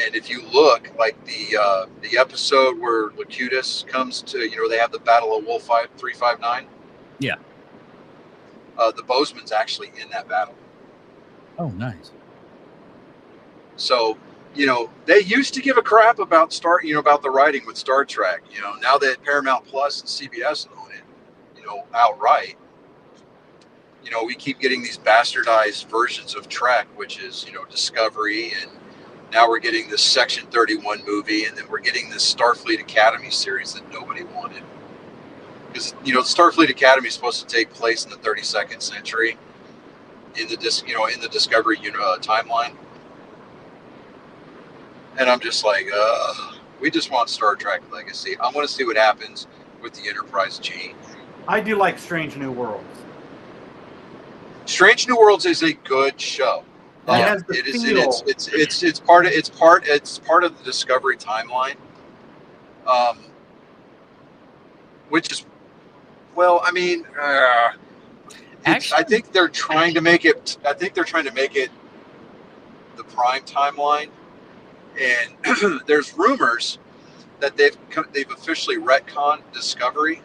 And if you look, like the episode where Locutus comes to, they have the Battle of Wolf 359. Yeah. The Bozeman's actually in that battle. Oh, nice. So, they used to give a crap about about the writing with Star Trek. Now that Paramount Plus and CBS own it, outright, we keep getting these bastardized versions of Trek, which is, Discovery, and now we're getting this Section 31 movie, and then we're getting this Starfleet Academy series that nobody wanted. Because, Starfleet Academy is supposed to take place in the 32nd century in the Discovery timeline. And I'm just like, we just want Star Trek Legacy. I want to see what happens with the Enterprise G. I do like Strange New Worlds. Strange New Worlds is a good show. It is. It's part of the Discovery timeline, which is, well, I mean, I think they're trying to make it. I think they're trying to make it the Prime timeline, and there's rumors that they've officially retconned Discovery.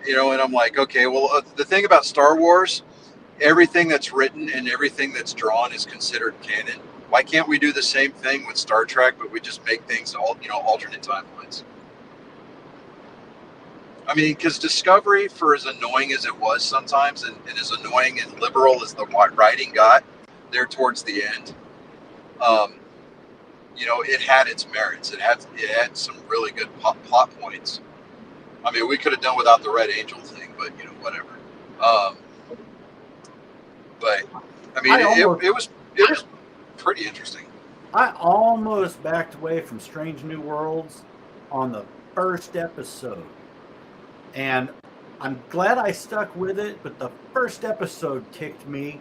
And I'm like, okay, well, the thing about Star Wars, everything that's written and everything that's drawn is considered canon. Why can't we do the same thing with Star Trek, but we just make things all, alternate timelines? I mean, because Discovery, for as annoying as it was sometimes, and as annoying and liberal as the writing got there towards the end, it had its merits. It had some really good plot points. I mean, we could have done without the Red Angel thing, but whatever. But I mean, it was pretty interesting. I almost backed away from Strange New Worlds on the first episode, and I'm glad I stuck with it. But the first episode ticked me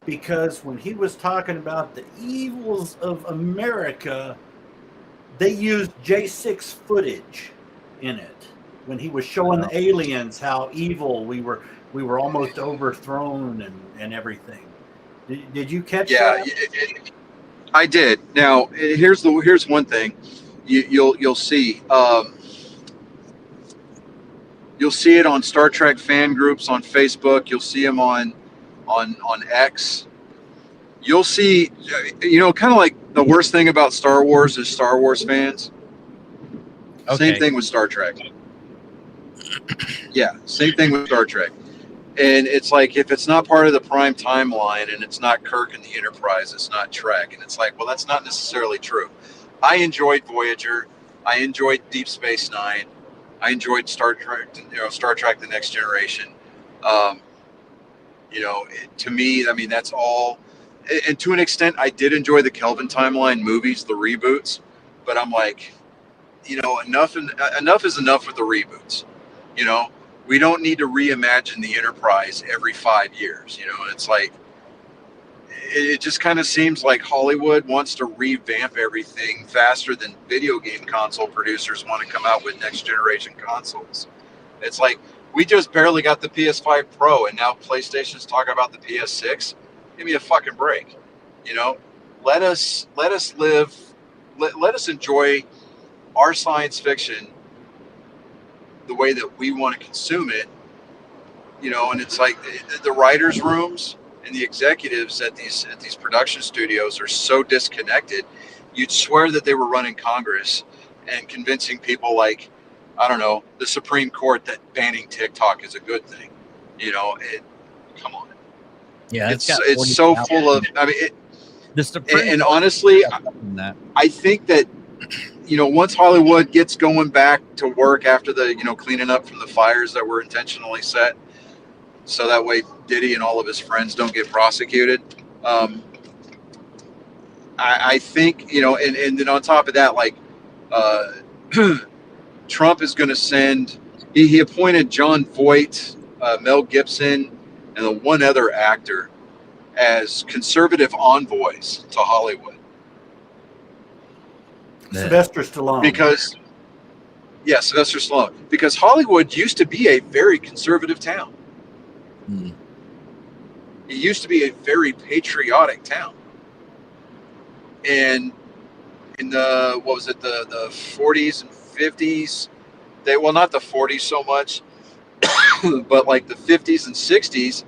because when he was talking about the evils of America, they used J6 footage in it. When he was showing the aliens how evil we were almost overthrown and everything. Did you catch that? Yeah, I did. Now here's one thing you'll see. You'll see it on Star Trek fan groups on Facebook. You'll see them on X. You'll see, kind of like the worst thing about Star Wars is Star Wars fans. Okay. Same thing with Star Trek. Yeah, same thing with Star Trek. And it's like, if it's not part of the Prime timeline and it's not Kirk and the Enterprise, it's not Trek. And it's like, well, that's not necessarily true. I enjoyed Voyager. I enjoyed Deep Space Nine. I enjoyed Star Trek, The Next Generation. To me, I mean, that's all. And to an extent, I did enjoy the Kelvin timeline movies, the reboots. But I'm like, enough is enough with the reboots. We don't need to reimagine the enterprise every 5 years. You know, it's like, it just kind of seems like Hollywood wants to revamp everything faster than video game console producers want to come out with next generation consoles. It's like, we just barely got the PS5 Pro, and now PlayStation's talking about the PS6. Give me a fucking break. You know, let us live, let us enjoy our science fiction the way that we want to consume it. You know, and it's like the writers' rooms and the executives at these production studios are so disconnected. You'd swear that they were running Congress and convincing people, like, I don't know, the Supreme Court, that banning TikTok is a good thing. You know, come on. Yeah, It's so full of. I mean, the Supreme and honestly, I think that, you know, once Hollywood gets going back to work after the, you know, cleaning up from the fires that were intentionally set, so that way Diddy and all of his friends don't get prosecuted. I think, you know, and then on top of that, like, Trump is going to send. He appointed John Voight, Mel Gibson, and the one other actor as conservative envoys to Hollywood. Sylvester Stallone. Because, yeah, Sylvester Stallone. Because Hollywood used to be a very conservative town. Mm. It used to be a very patriotic town. And in the, what was it, the 40s and 50s, well, not the 40s so much, but like the 50s and 60s,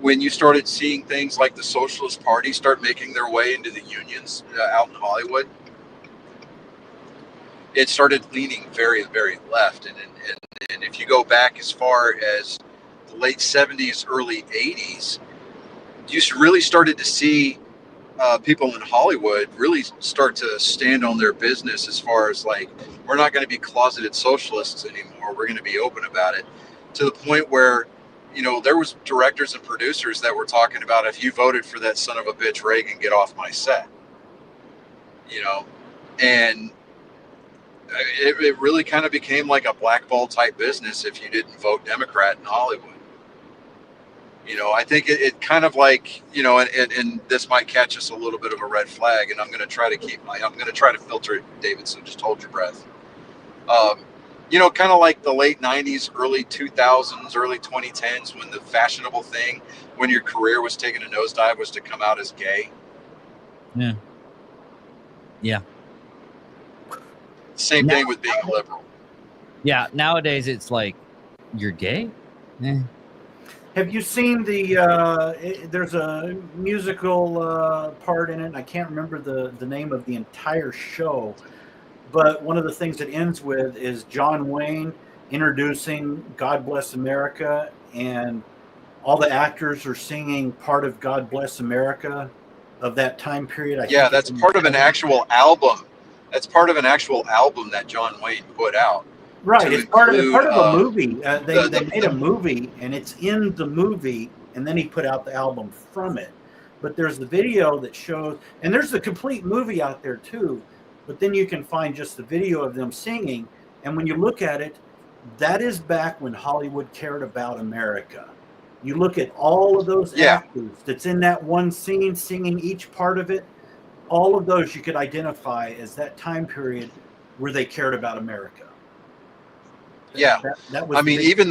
when you started seeing things like the Socialist Party start making their way into the unions out in Hollywood, it started leaning very, very left. And if you go back as far as the late 70s, early 80s, you really started to see people in Hollywood really start to stand on their business as far as, like, we're not going to be closeted socialists anymore. We're going to be open about it, to the point where, you know, there was directors and producers that were talking about, if you voted for that son of a bitch Reagan, get off my set. You know, and it really kind of became like a blackball type business if you didn't vote Democrat in Hollywood. You know, I think it kind of like, you know, and this might catch us a little bit of a red flag, and I'm going to try to filter it, David, so just hold your breath. You know, kind of like the late 90s, early 2000s, early 2010s, when the fashionable thing, when your career was taking a nosedive, was to come out as gay. Yeah. Yeah. Same thing with being a liberal. Yeah. Nowadays, it's like, you're gay? Eh. Have you seen the, there's a musical part in it, and I can't remember the name of the entire show, but one of the things it ends with is John Wayne introducing God Bless America, and all the actors are singing part of God Bless America of that time period. Yeah, that's part of an actual album. That's part of an actual album that John Wayne put out. Right, it's part of a movie. They made a movie, and it's in the movie, and then he put out the album from it. But there's the video that shows, and there's the complete movie out there too. But then you can find just the video of them singing, and when you look at it, that is back when Hollywood cared about America. You look at all of those actors that's in that one scene singing each part of it. All of those you could identify as that time period where they cared about America. Yeah, that was. I mean, even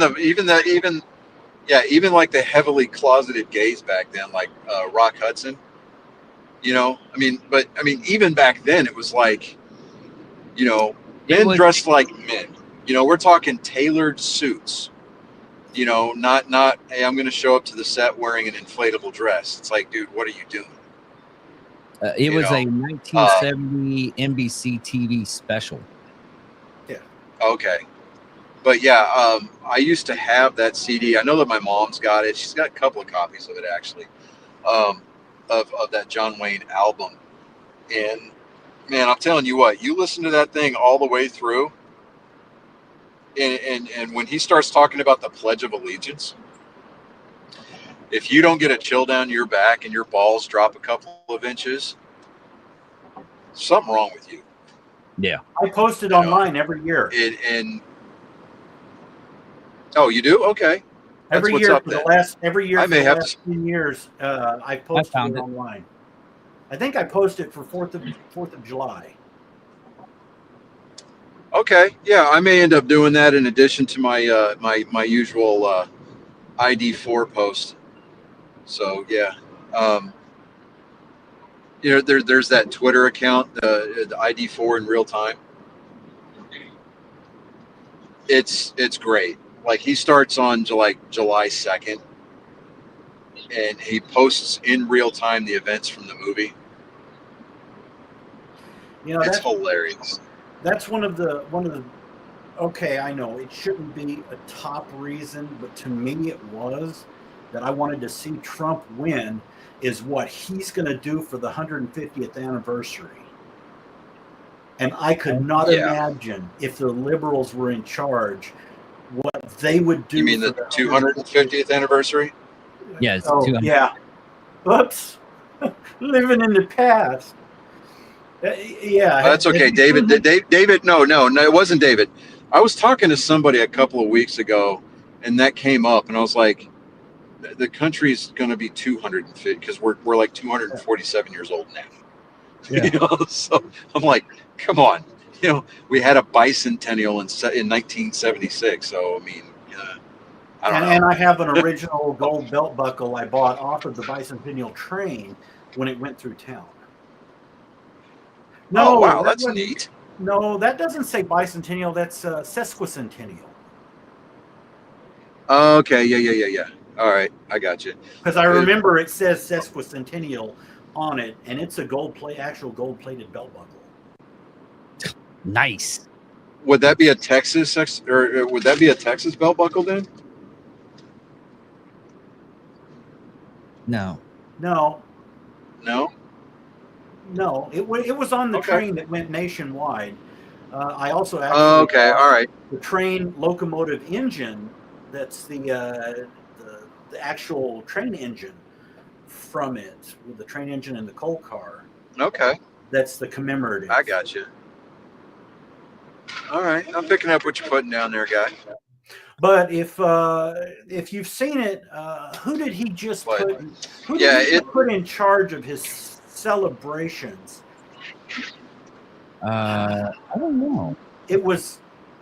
like the heavily closeted gays back then, like Rock Hudson. You know, I mean, even back then, it was like, you know, men dressed like men. You know, we're talking tailored suits. You know, not hey, I'm going to show up to the set wearing an inflatable dress. It's like, dude, what are you doing? It was a 1970 NBC TV special. Yeah. Okay. But yeah, I used to have that CD. I know that my mom's got it. She's got a couple of copies of it, actually, of that John Wayne album. And man, I'm telling you what, you listen to that thing all the way through, and when he starts talking about the Pledge of Allegiance, if you don't get a chill down your back and your balls drop a couple of inches, something wrong with you. Yeah. I post it online every year. Oh, you do? Okay. That's Every what's year up for the then. last every year I for may the have last to. 10 years, I posted found it it. online. I think I posted for Fourth of July. Okay. Yeah, I may end up doing that in addition to my my usual ID4 post. So yeah. You know, there's that Twitter account, the ID4 in real time. It's great. Like he starts on July 2nd, and he posts in real time the events from the movie. You know, It's hilarious. that's one of the okay, I know it shouldn't be a top reason, but to me it was that I wanted to see Trump win is what he's going to do for the 150th anniversary. And I could not Yeah. imagine if the liberals were in charge what they would do You mean for the the 250th anniversary? Yeah, it's Oh, 200. yeah. Oops. Living in the past. Yeah. That's okay, David. David, no, it wasn't David. I was talking to somebody a couple of weeks ago, and that came up, and I was like, the country's going to be 250 because we're like 247 years old now. Yeah. You know, so I'm like, come on. You know, we had a bicentennial in 1976. So I mean, I don't know. And I have an original gold belt buckle I bought off of the bicentennial train when it went through town. No, Oh wow, that that's wasn't- neat. No, that doesn't say bicentennial. That's sesquicentennial. Okay, yeah. All right, I got you. Because I remember it says sesquicentennial on it, and it's a actual gold-plated belt buckle. Nice. Would that be a Texas or would that be a Texas belt buckle then? No. No, No. it was on the Okay. train that went nationwide. I also actually Okay, bought all right. the train locomotive engine. That's the actual train engine from it, with the train engine and the coal car. Okay, That's the commemorative. I got you. All right, I'm picking up what you're putting down there, guy. But if you've seen it, who did he just What? put? Who Yeah, did he put in charge of his celebrations? I don't know. It was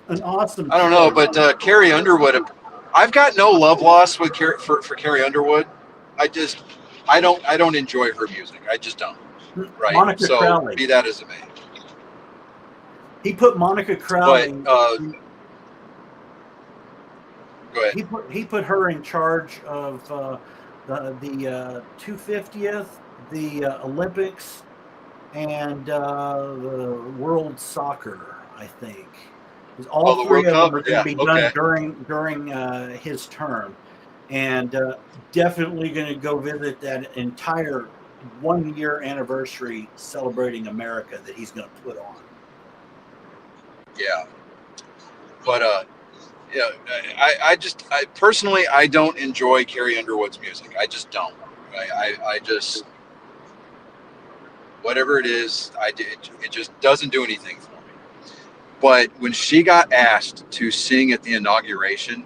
an awesome. I don't know, choice. but Carrie Underwood. I've got no love lost with for Carrie Underwood. I don't enjoy her music. I just don't. Right. Monica so Crowley. be that as it may. He put Monica Crowley. But go ahead. He put her in charge of the 250th, the Olympics, and the World Soccer. I think all the three World of Cup? them are going to be Yeah, done during his term, and definitely going to go visit that entire 1 year anniversary celebrating America that he's going to put on. Yeah. But yeah, I personally I don't enjoy Carrie Underwood's music. I just don't. I just whatever it is, it just doesn't do anything for me. But when she got asked to sing at the inauguration,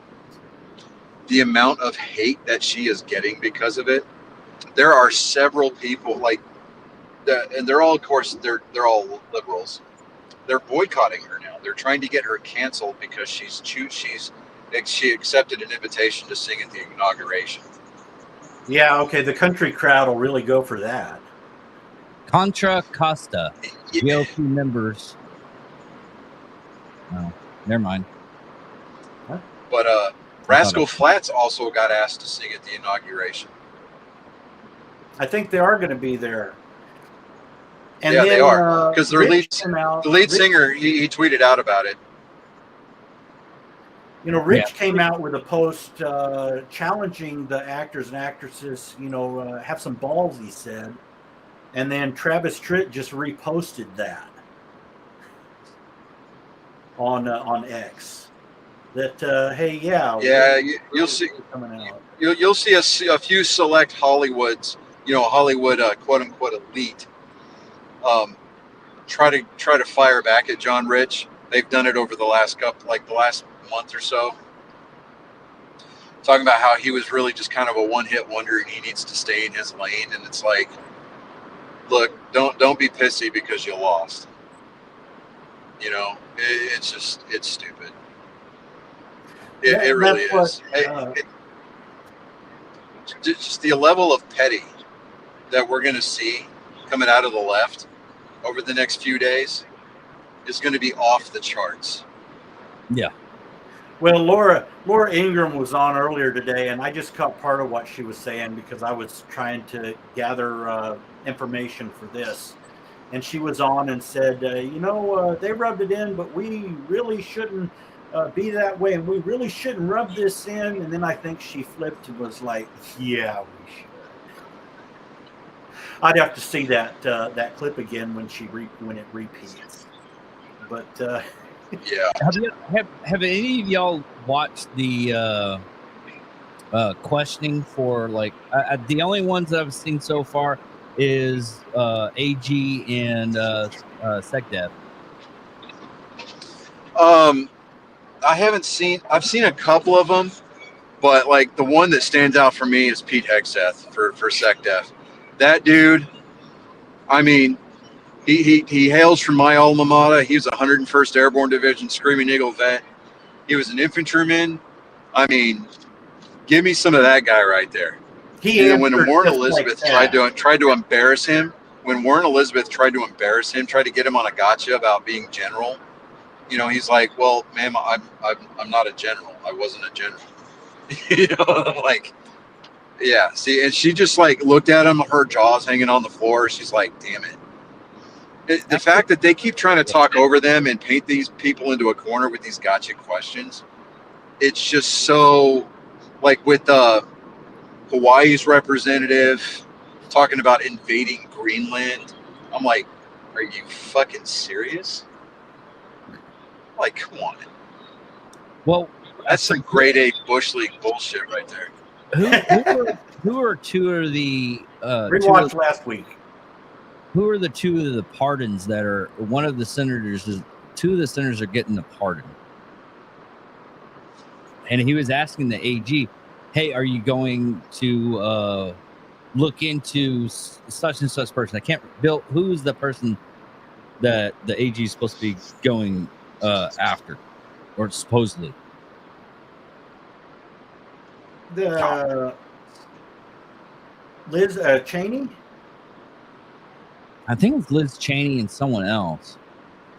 the amount of hate that she is getting because of it, there are several people and they're all, of course, they're all liberals. They're boycotting her now. They're trying to get her canceled because she accepted an invitation to sing at the inauguration. Yeah, okay. The country crowd will really go for that. Contra Costa. GOP members. Oh, never mind. But Rascal Flatts also got asked to sing at the inauguration. I think they are going to be there. And yeah, then, they are, because the lead singer he tweeted out about it. You know, Rich came out with a post challenging the actors and actresses. Have some balls, he said, and then Travis Tritt just reposted that on X. That hey, you'll see coming out. You'll see a few select Hollywood quote unquote elite. Try to fire back at John Rich. They've done it over the last month or so. talking about how he was really just kind of a one-hit wonder and he needs to stay in his lane. And it's like, look, don't be pissy because you lost. You know, it's stupid. It really is. Just the level of petty that we're going to see coming out of the left over the next few days is going to be off the charts. Yeah. Well, Laura Ingraham was on earlier today, and I just caught part of what she was saying because I was trying to gather information for this. And she was on and said, they rubbed it in, but we really shouldn't be that way, and we really shouldn't rub this in. And then I think she flipped and was like, yeah, we should. I'd have to see that clip again when it repeats. But yeah. Have any of y'all watched the questioning for the only ones that I've seen so far is AG and SecDef? I've seen a couple of them, but like the one that stands out for me is Pete Hegseth for SecDef. That dude, I mean, he hails from my alma mater. He was a 101st Airborne Division Screaming Eagle vet. He was an infantryman. I mean, give me some of that guy right there. And then when Warren Elizabeth tried to embarrass him, tried to get him on a gotcha about being general, he's like, well, ma'am, I'm not a general. I wasn't a general. Yeah. See, and she just looked at him, her jaws hanging on the floor. She's like, damn it. The fact that they keep trying to talk over them and paint these people into a corner with these gotcha questions, it's just so, with Hawaii's representative talking about invading Greenland. I'm like, are you fucking serious? Come on. Well, that's some grade A Bush League bullshit right there. Who are two of the rewatched last week? Who are the two of the pardons that are one of the senators is two of the senators are getting a pardon? And he was asking the AG, hey, are you going to look into such and such person? I can't Bill, who's the person that the AG is supposed to be going after, or supposedly? The Liz Cheney? I think it was Liz Cheney and someone else.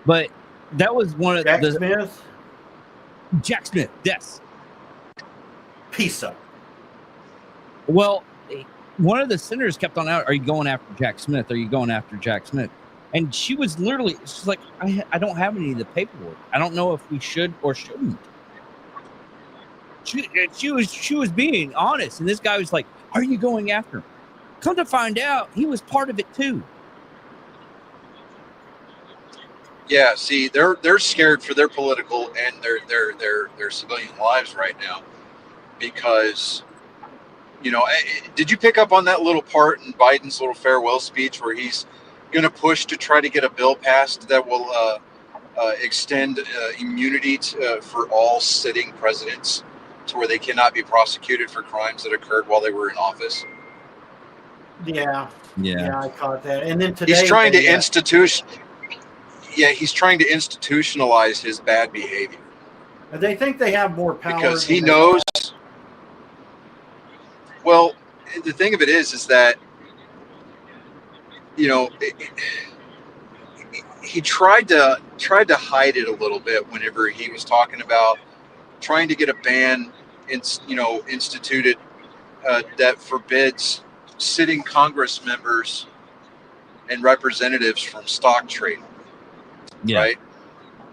But that was one of Jack Smith? Jack Smith, yes. Piece up. Well, one of the senators kept on out, are you going after Jack Smith? Are you going after Jack Smith? And she was literally, she's like, I don't have any of the paperwork. I don't know if we should or shouldn't. She was being honest. And this guy was like, are you going after him? Come to find out, he was part of it too. Yeah, see, they're scared for their political and their civilian lives right now because, did you pick up on that little part in Biden's little farewell speech where he's going to push to try to get a bill passed that will extend immunity for all sitting presidents to where they cannot be prosecuted for crimes that occurred while they were in office? Yeah, I caught that. And then today he's trying to he's trying to institutionalize his bad behavior. They think they have more power because he knows. Well, the thing of it is that he tried to hide it a little bit whenever he was talking about trying to get a ban instituted that forbids sitting Congress members and representatives from stock trading. Yeah. Right?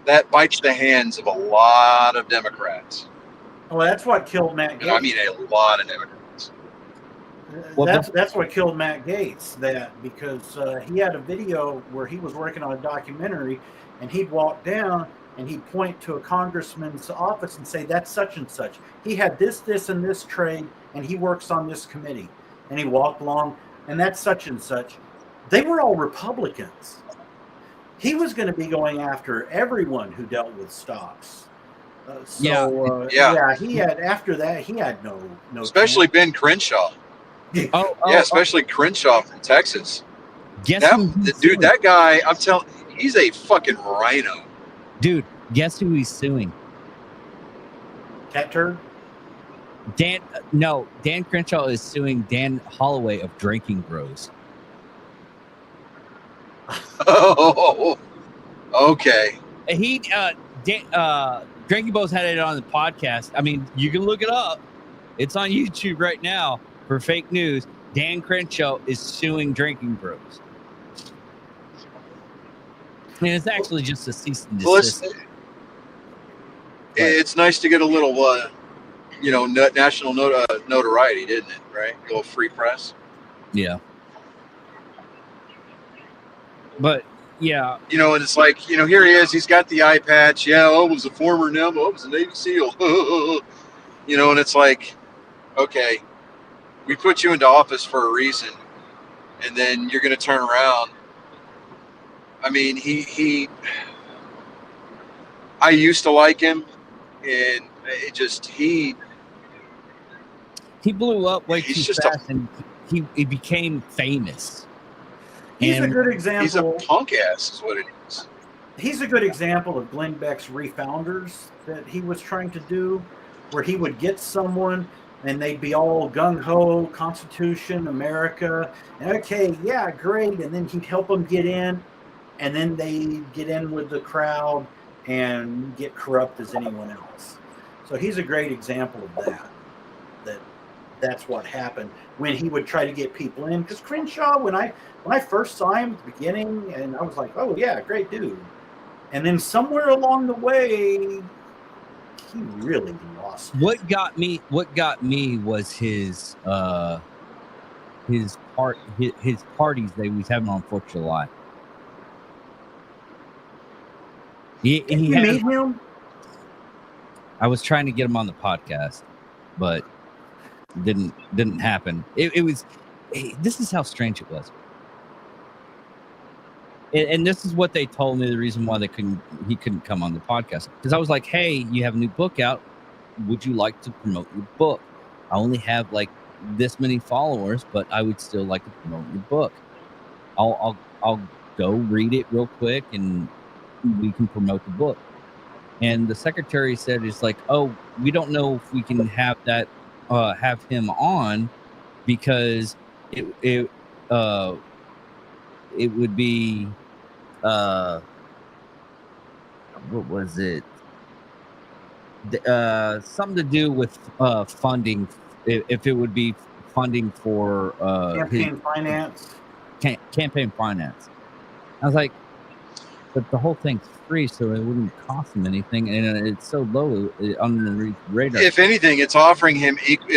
That bites the hands of a lot of Democrats. Well, that's what killed Matt Gaetz. I mean, a lot of Democrats. Well, that's what killed Matt Gaetz. Because he had a video where he was working on a documentary, and he'd walk down and he'd point to a congressman's office and say, "That's such and such. He had this, and this trade, and he works on this committee." And he walked along, and that's such and such. They were all Republicans. He was going to be going after everyone who dealt with stocks. Yeah, he had after that he had no Especially Ben Crenshaw. chance. Especially Crenshaw from Texas. Guess That who he's dude, suing? that guy, I'm telling, he's a fucking rhino. Dude, guess who he's suing? Cat turd. Dan Crenshaw is suing Dan Holloway of Drinking Bros. Oh, okay. He Drinking Bros had it on the podcast. I mean, you can look it up. It's on YouTube right now for fake news. Dan Crenshaw is suing Drinking Bros. And it's actually just a cease and Well, desist. it's nice to get a little, national notoriety, didn't it? Right? A little free press. Yeah. But yeah, And it's like, here he is. He's got the eye patch. Yeah, I was a former NEM. I was a Navy SEAL. And it's like, okay, we put you into office for a reason, and then you're going to turn around. I mean, I used to like him, and he blew up way He's too just fast, and he became famous. He's And a good example. he's a punk ass, is what it is. He's a good example of Glenn Beck's refounders that he was trying to do, where he would get someone and they'd be all gung-ho, Constitution, America, and okay, yeah, great, and then he'd help them get in, and then they get in with the crowd and get corrupt as anyone else. So he's a great example of that. That's what happened when he would try to get people in. Because Crenshaw, when I first saw him at the beginning, and I was like, oh yeah, great dude. And then somewhere along the way, he really lost. What got me was his parties they was having on 4th of July. Did you meet him? I was trying to get him on the podcast, but didn't happen. It was this is how strange it was. And this is what they told me the reason why he couldn't come on the podcast. Because I was like, hey, you have a new book out. Would you like to promote your book? I only have like this many followers, but I would still like to promote your book. I'll go read it real quick and we can promote the book. And the secretary said, it's like, oh, we don't know if we can have that have him on because it would be what was it? Something to do with funding. If it would be funding for campaign finance. Campaign finance. I was like, but the whole thing's free, so it wouldn't cost him anything, and it's so low on the radar. If anything, it's offering him equal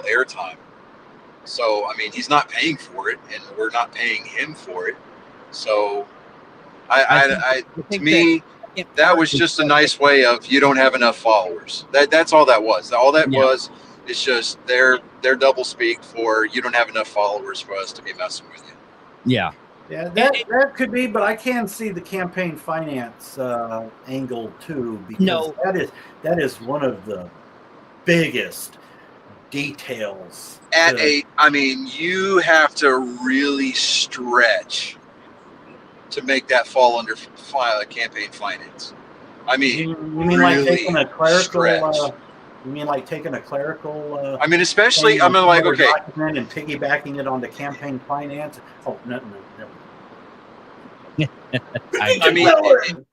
airtime. So I mean, he's not paying for it, and we're not paying him for it. So, to me, that was just a nice way of you don't have enough followers. That's all that was. All that was is just their double speak for you don't have enough followers for us to be messing with you. Yeah. Yeah, that could be, but I can see the campaign finance angle too, because that is one of the biggest details. I mean, you have to really stretch to make that fall under campaign finance. I mean, you mean really like taking a clerical? stretch. You mean like taking a clerical? I mean, especially I'm like, okay, document and piggybacking it onto campaign finance. Oh no. I mean,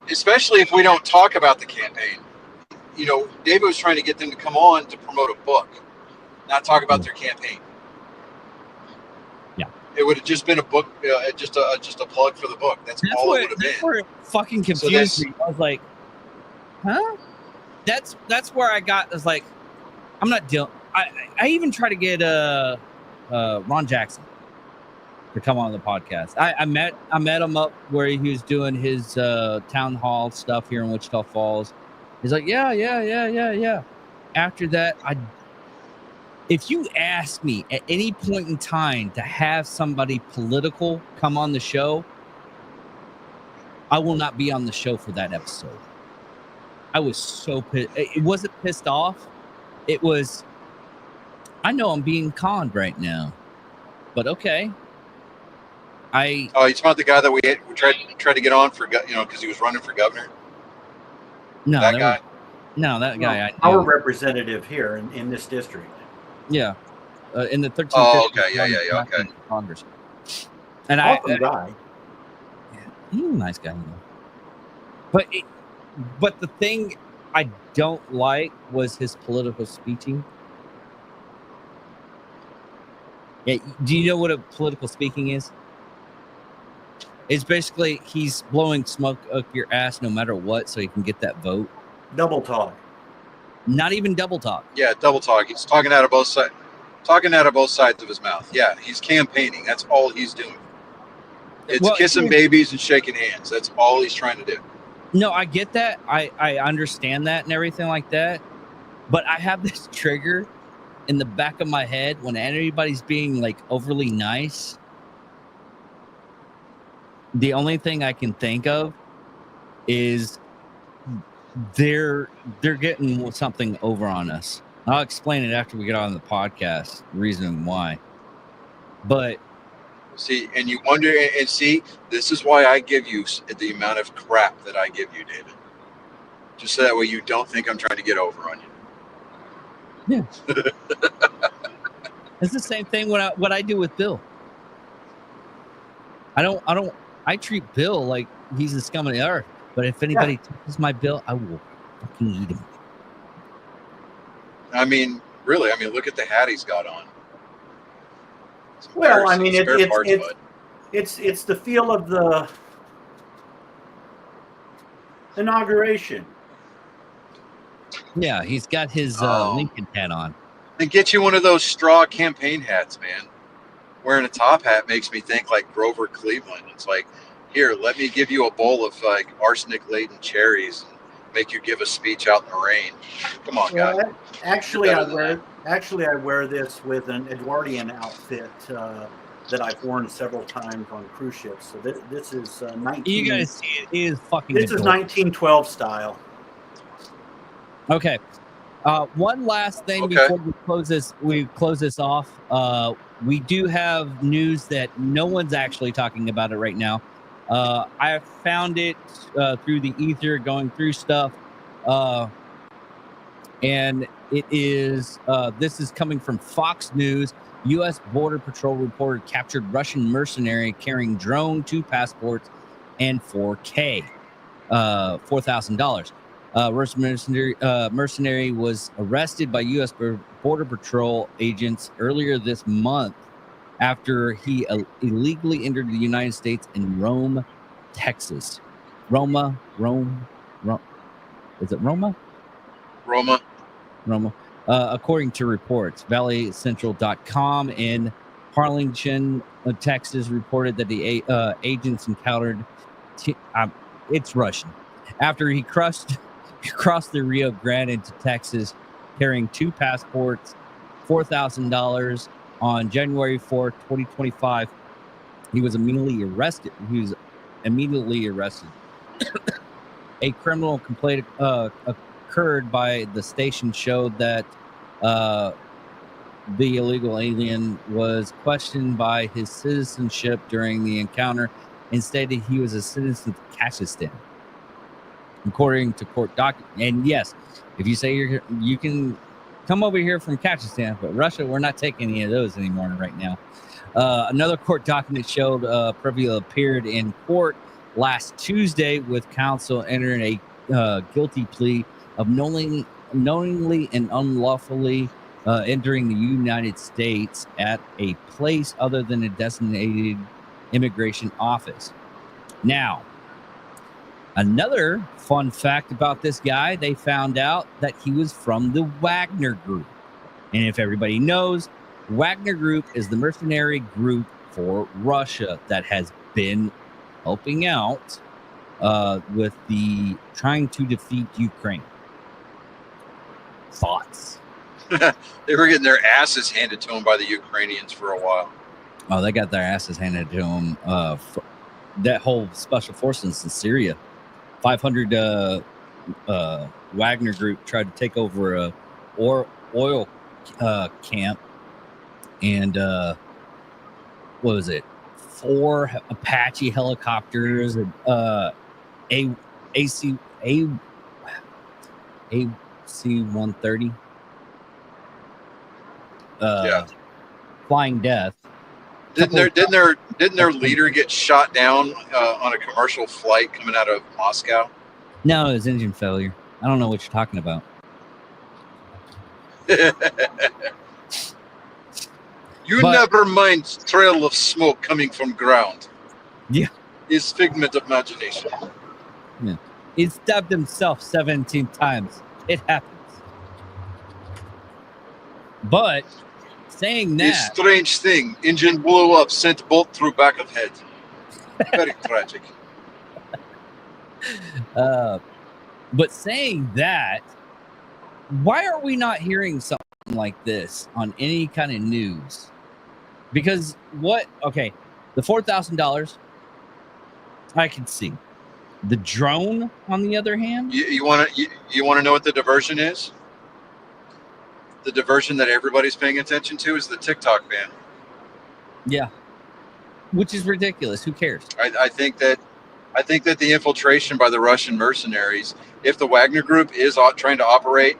especially if we don't talk about the campaign. You know, David was trying to get them to come on to promote a book, not talk about their campaign. Yeah, it would have just been a book, just a plug for the book. That's all it would have been. That's where it fucking confused me. I was like, huh? That's where I was like, I'm not dealing. I even tried to get Ron Jackson to come on the podcast. I met him up where he was doing his town hall stuff here in Wichita Falls. He's like, yeah. After that, if you ask me at any point in time to have somebody political come on the show, I will not be on the show for that episode. I was so pissed. It wasn't pissed off. It was, I know I'm being conned right now, but okay. Oh, you talking about the guy that we tried to get on for, because he was running for governor? No, that guy? That guy. I Our knew. representative here in this district. Yeah. In the 13th. Oh, okay. Yeah, okay. Congress. And Awesome guy. He's a nice guy, But the thing I don't like was his political speaking. Yeah, do you know what a political speaking is? It's basically he's blowing smoke up your ass no matter what, so he can get that vote. Double talk. Not even double talk. Yeah, double talk. He's talking out of both sides. Talking out of both sides of his mouth. Yeah, he's campaigning. That's all he's doing. It's kissing babies and shaking hands. That's all he's trying to do. No, I get that. I understand that and everything like that. But I have this trigger in the back of my head when anybody's being like overly nice. The only thing I can think of is they're getting something over on us. I'll explain it after we get on the podcast, reason why. But see, and you wonder, and see, this is why I give you the amount of crap that I give you, David. Just so that way you don't think I'm trying to get over on you. Yeah. It's the same thing what I do with Bill. I treat Bill like he's the scum of the earth. But if anybody touches my Bill, I will fucking eat him. I mean, really, look at the hat he's got on. Well, I mean, it's the feel of the inauguration. Yeah, he's got his Lincoln hat on. And get you one of those straw campaign hats, man. Wearing a top hat makes me think like Grover Cleveland. It's like, here, let me give you a bowl of like arsenic-laden cherries and make you give a speech out in the rain. Come on, guys. Actually, I wear this with an Edwardian outfit that I've worn several times on cruise ships. So this is 19. You guys see it is fucking. This is 1912 style. Okay. One last thing before we close this off. We do have news that no one's actually talking about it right now. I found it through the ether, going through stuff, and it is. This is coming from Fox News. U.S. Border Patrol reporter captured Russian mercenary carrying drone, 2 passports, and $4,000. $4,000. Mercenary was arrested by U.S. Border Patrol agents earlier this month after he illegally entered the United States in Rome, Texas. Rome. Is it Roma? Roma. According to reports, ValleyCentral.com in Harlingen, Texas, reported that the agents encountered. It's Russian. After he crossed the Rio Grande into Texas, carrying 2 passports, $4,000 on January 4th, 2025, he was immediately arrested. A criminal complaint occurred by the station showed that the illegal alien was questioned by his citizenship during the encounter and stated he was a citizen of Kazakhstan. According to court document, and yes, if you say you can come over here from Kazakhstan, but Russia, we're not taking any of those anymore right now. Another court document showed Previa appeared in court last Tuesday with counsel entering a guilty plea of knowingly and unlawfully entering the United States at a place other than a designated immigration office. Now, another fun fact about this guy, they found out that he was from the Wagner Group. And if everybody knows, Wagner Group is the mercenary group for Russia that has been helping out with the trying to defeat Ukraine. Thoughts? They were getting their asses handed to them by the Ukrainians for a while. Oh, they got their asses handed to them. That whole special forces in Syria, 500 Wagner Group tried to take over a oil camp, and what was it? 4 Apache helicopters and AC-130 Yeah. Flying Death. Didn't their leader get shot down on a commercial flight coming out of Moscow? No, it was engine failure. I don't know what you're talking about. But- Never mind trail of smoke coming from ground. Yeah. It's figment of imagination. He stabbed himself 17 times. It happens. But saying This that, strange thing. Engine blew up, sent bolt through back of head. Very tragic. but saying that, why are we not hearing something like this on any kind of news? Because the $4,000, I can see. The drone, on the other hand, You want to know what the diversion is? The diversion that everybody's paying attention to is the TikTok ban. yeah, which is ridiculous. Who cares? I think that the infiltration by the Russian mercenaries, if the Wagner Group is trying to operate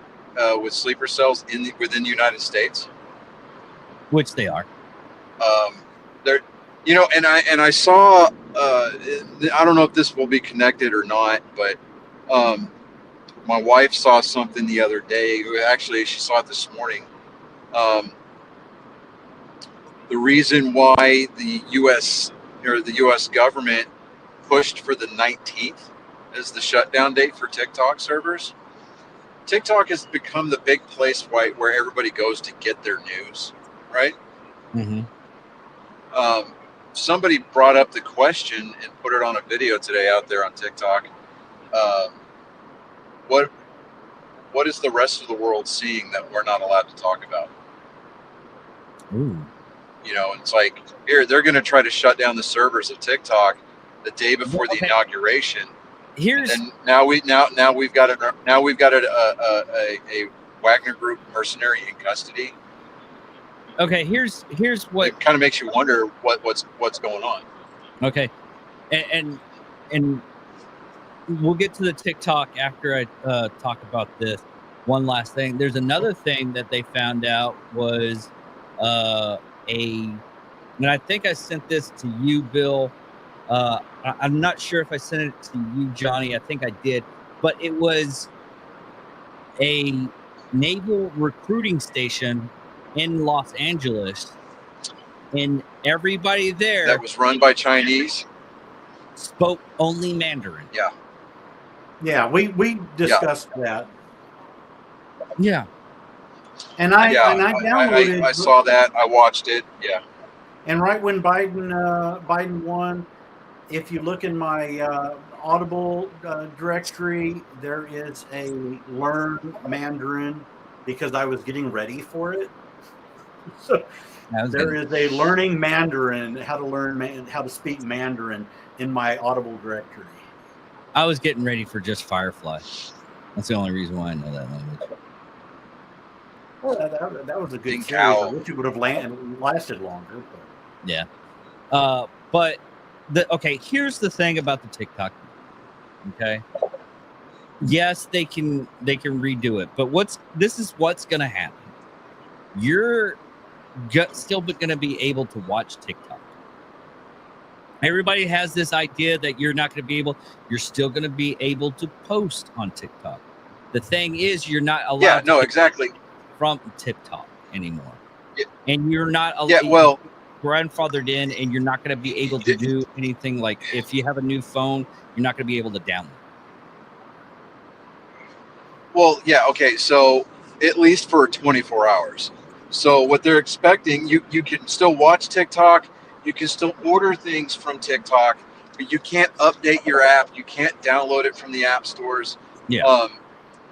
with sleeper cells within the United States, Which they are. they're, and I saw, I don't know if this will be connected or not, but my wife saw something the other day. Actually, she saw it this morning. The reason why the U.S. government pushed for the 19th as the shutdown date for TikTok servers. TikTok has become the big place where everybody goes to get their news, right? Mm-hmm. Somebody brought up the question and put it on a video today out there on TikTok. What is the rest of the world seeing that we're not allowed to talk about? Ooh. It's like, here, they're going to try to shut down the servers of TikTok the day before the Okay. inauguration. Here's And now we've got a Wagner Group mercenary in custody. okay. Here's what. It kind of makes you wonder what's going on. Okay, and we'll get to the TikTok after I talk about this. One last thing. There's another thing that they found out was and I think I sent this to you, Bill. I'm not sure if I sent it to you, Johnny. I think I did, but it was a naval recruiting station in Los Angeles, and everybody there That was run by Chinese. spoke only Mandarin. Yeah, we discussed that, Yeah. and I downloaded. I saw that. I watched it. Yeah. And right when Biden won, if you look in my Audible directory, there is a Learn Mandarin because I was getting ready for it. So That was there good. is a learning Mandarin, how to speak Mandarin in my Audible directory. I was getting ready for just Firefly. That's the only reason why I know that language. Well, that was a good Bing series. I cow. wish it would have lasted longer. But. Yeah. But here's the thing about the TikTok. Okay. Yes, they can redo it, but this is what's gonna happen. You're still gonna be able to watch TikTok. Everybody has this idea that you're still gonna be able to post on TikTok. The thing is, you're not allowed Yeah. to No. get Exactly. from TikTok anymore. Yeah. And you're not Yeah. Well. grandfathered in, and you're not going to be able to do anything. Like if you have a new phone, you're not going to be able to download. Well. Yeah. Okay. So at least for 24 hours. So what they're expecting, you can still watch TikTok. You can still order things from TikTok, but you can't update your app. You can't download it from the app stores. Yeah.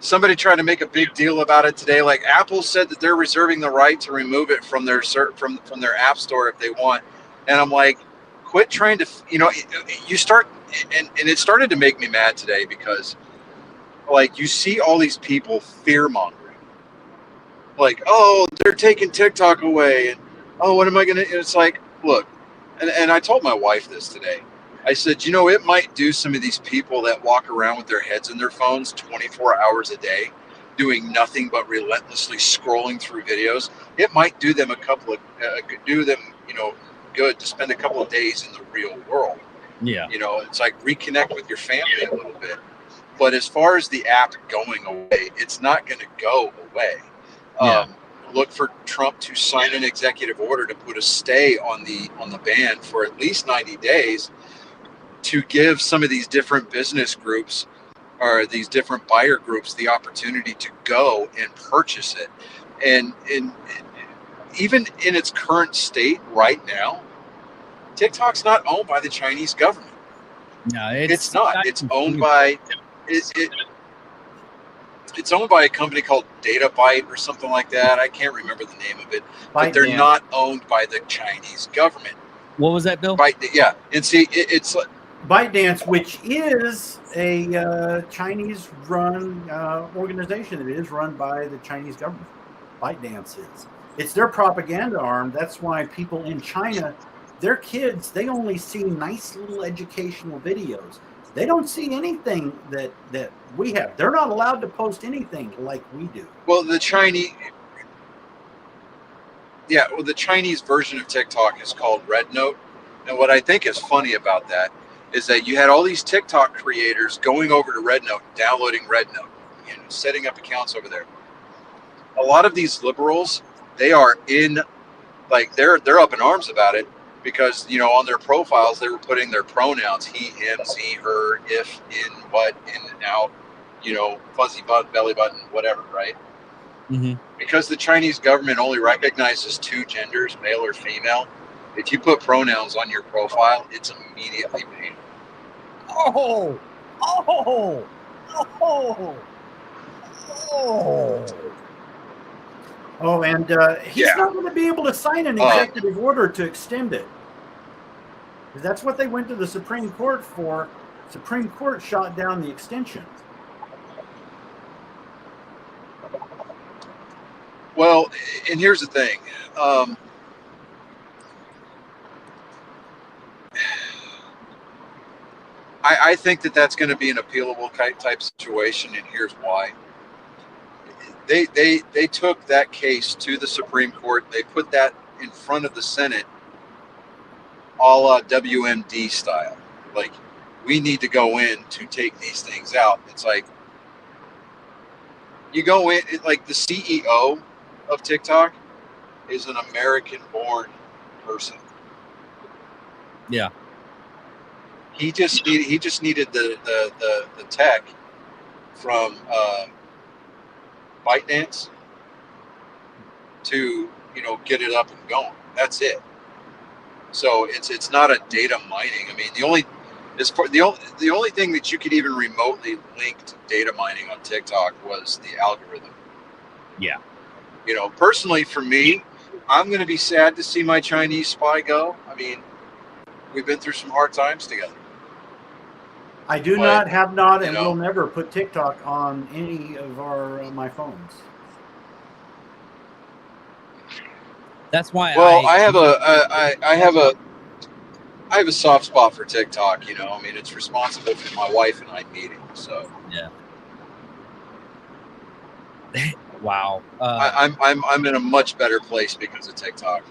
Somebody tried to make a big deal about it today. Like Apple said that they're reserving the right to remove it from their from their app store if they want. And I'm like, quit trying to, you start, and it started to make me mad today because, like you see all these people fear mongering, like, oh, they're taking TikTok away, and oh, what am I gonna? It's like, look, and I told my wife this today. I said, you know, it might do some of these people that walk around with their heads in their phones 24 hours a day, doing nothing but relentlessly scrolling through videos. It might do them good to spend a couple of days in the real world. Yeah. You know, it's like reconnect with your family a little bit. But as far as the app going away, it's not going to go away. Yeah. Look for Trump to sign an executive order to put a stay on the ban for at least 90 days to give some of these different business groups or these different buyer groups the opportunity to go and purchase it. And even in its current state right now, TikTok's not owned by the Chinese government. No, It's not. It's owned by it's owned by a company called DataByte or something like that. I can't remember the name of it, but they're not owned by the Chinese government. What was that, Bill? Yeah, and see, it's ByteDance, which is a Chinese-run organization. It is run by the Chinese government. ByteDance is. It's their propaganda arm. That's why people in China, their kids, they only see nice little educational videos. They don't see anything that we have. They're not allowed to post anything like we do. Well, the Chinese version of TikTok is called Red Note. And what I think is funny about that is that you had all these TikTok creators going over to Red Note, downloading Red Note, and setting up accounts over there. A lot of these liberals, they are they're up in arms about it because, you know, on their profiles, they were putting their pronouns, he, him, ze, her, if, in, what, in, and out, you know, fuzzy butt, belly button, whatever, right? Mm-hmm. Because the Chinese government only recognizes two genders, male or female, if you put pronouns on your profile, it's immediately banned. Oh, and he's not going to be able to sign an executive order to extend it. That's what they went to the Supreme Court for. Supreme Court shot down the extension. Well, and here's the thing. I think that's going to be an appealable type situation, and here's why. They took that case to the Supreme Court. They put that in front of the Senate, a la WMD style. Like, we need to go in to take these things out. It's like, you go in, like the CEO of TikTok is an American-born person. Yeah. He just needed the tech from ByteDance to, you know, get it up and going. That's it. So it's not a data mining. I mean, the only thing that you could even remotely link to data mining on TikTok was the algorithm. Yeah. You know, personally for me, I'm going to be sad to see my Chinese spy go. I mean, we've been through some hard times together. I do not, have not, and will never put TikTok on any of my phones. That's why. Well, I have a soft spot for TikTok. You know, I mean, it's responsible for my wife and I meeting. So yeah. Wow. I'm in a much better place because of TikTok.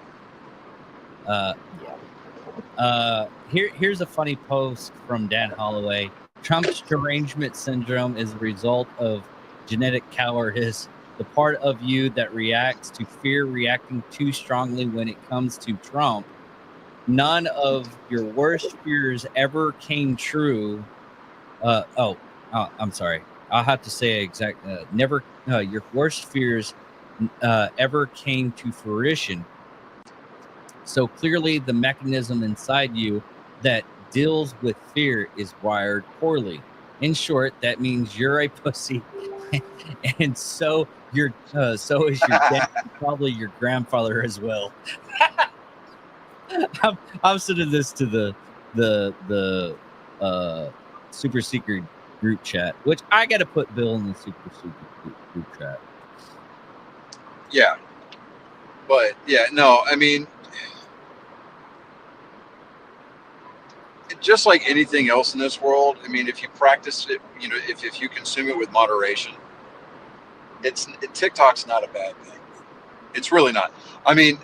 Here's a funny post from Dan Holloway. Trump's derangement syndrome is the result of genetic cowardice, the part of you that reacts to fear reacting too strongly when it comes to Trump. None of your worst fears ever came true. I'm sorry. I'll have to say never. Your worst fears ever came to fruition. So clearly the mechanism inside you that deals with fear is wired poorly. In short, that means you're a pussy, and so is your dad, probably your grandfather as well. I'm sending this to the super secret group chat, which I got to put Bill in the super group chat. Yeah. But yeah, no, I mean, just like anything else in this world, I mean, if you practice it, you know, if you consume it with moderation, TikTok's not a bad thing. It's really not. I mean,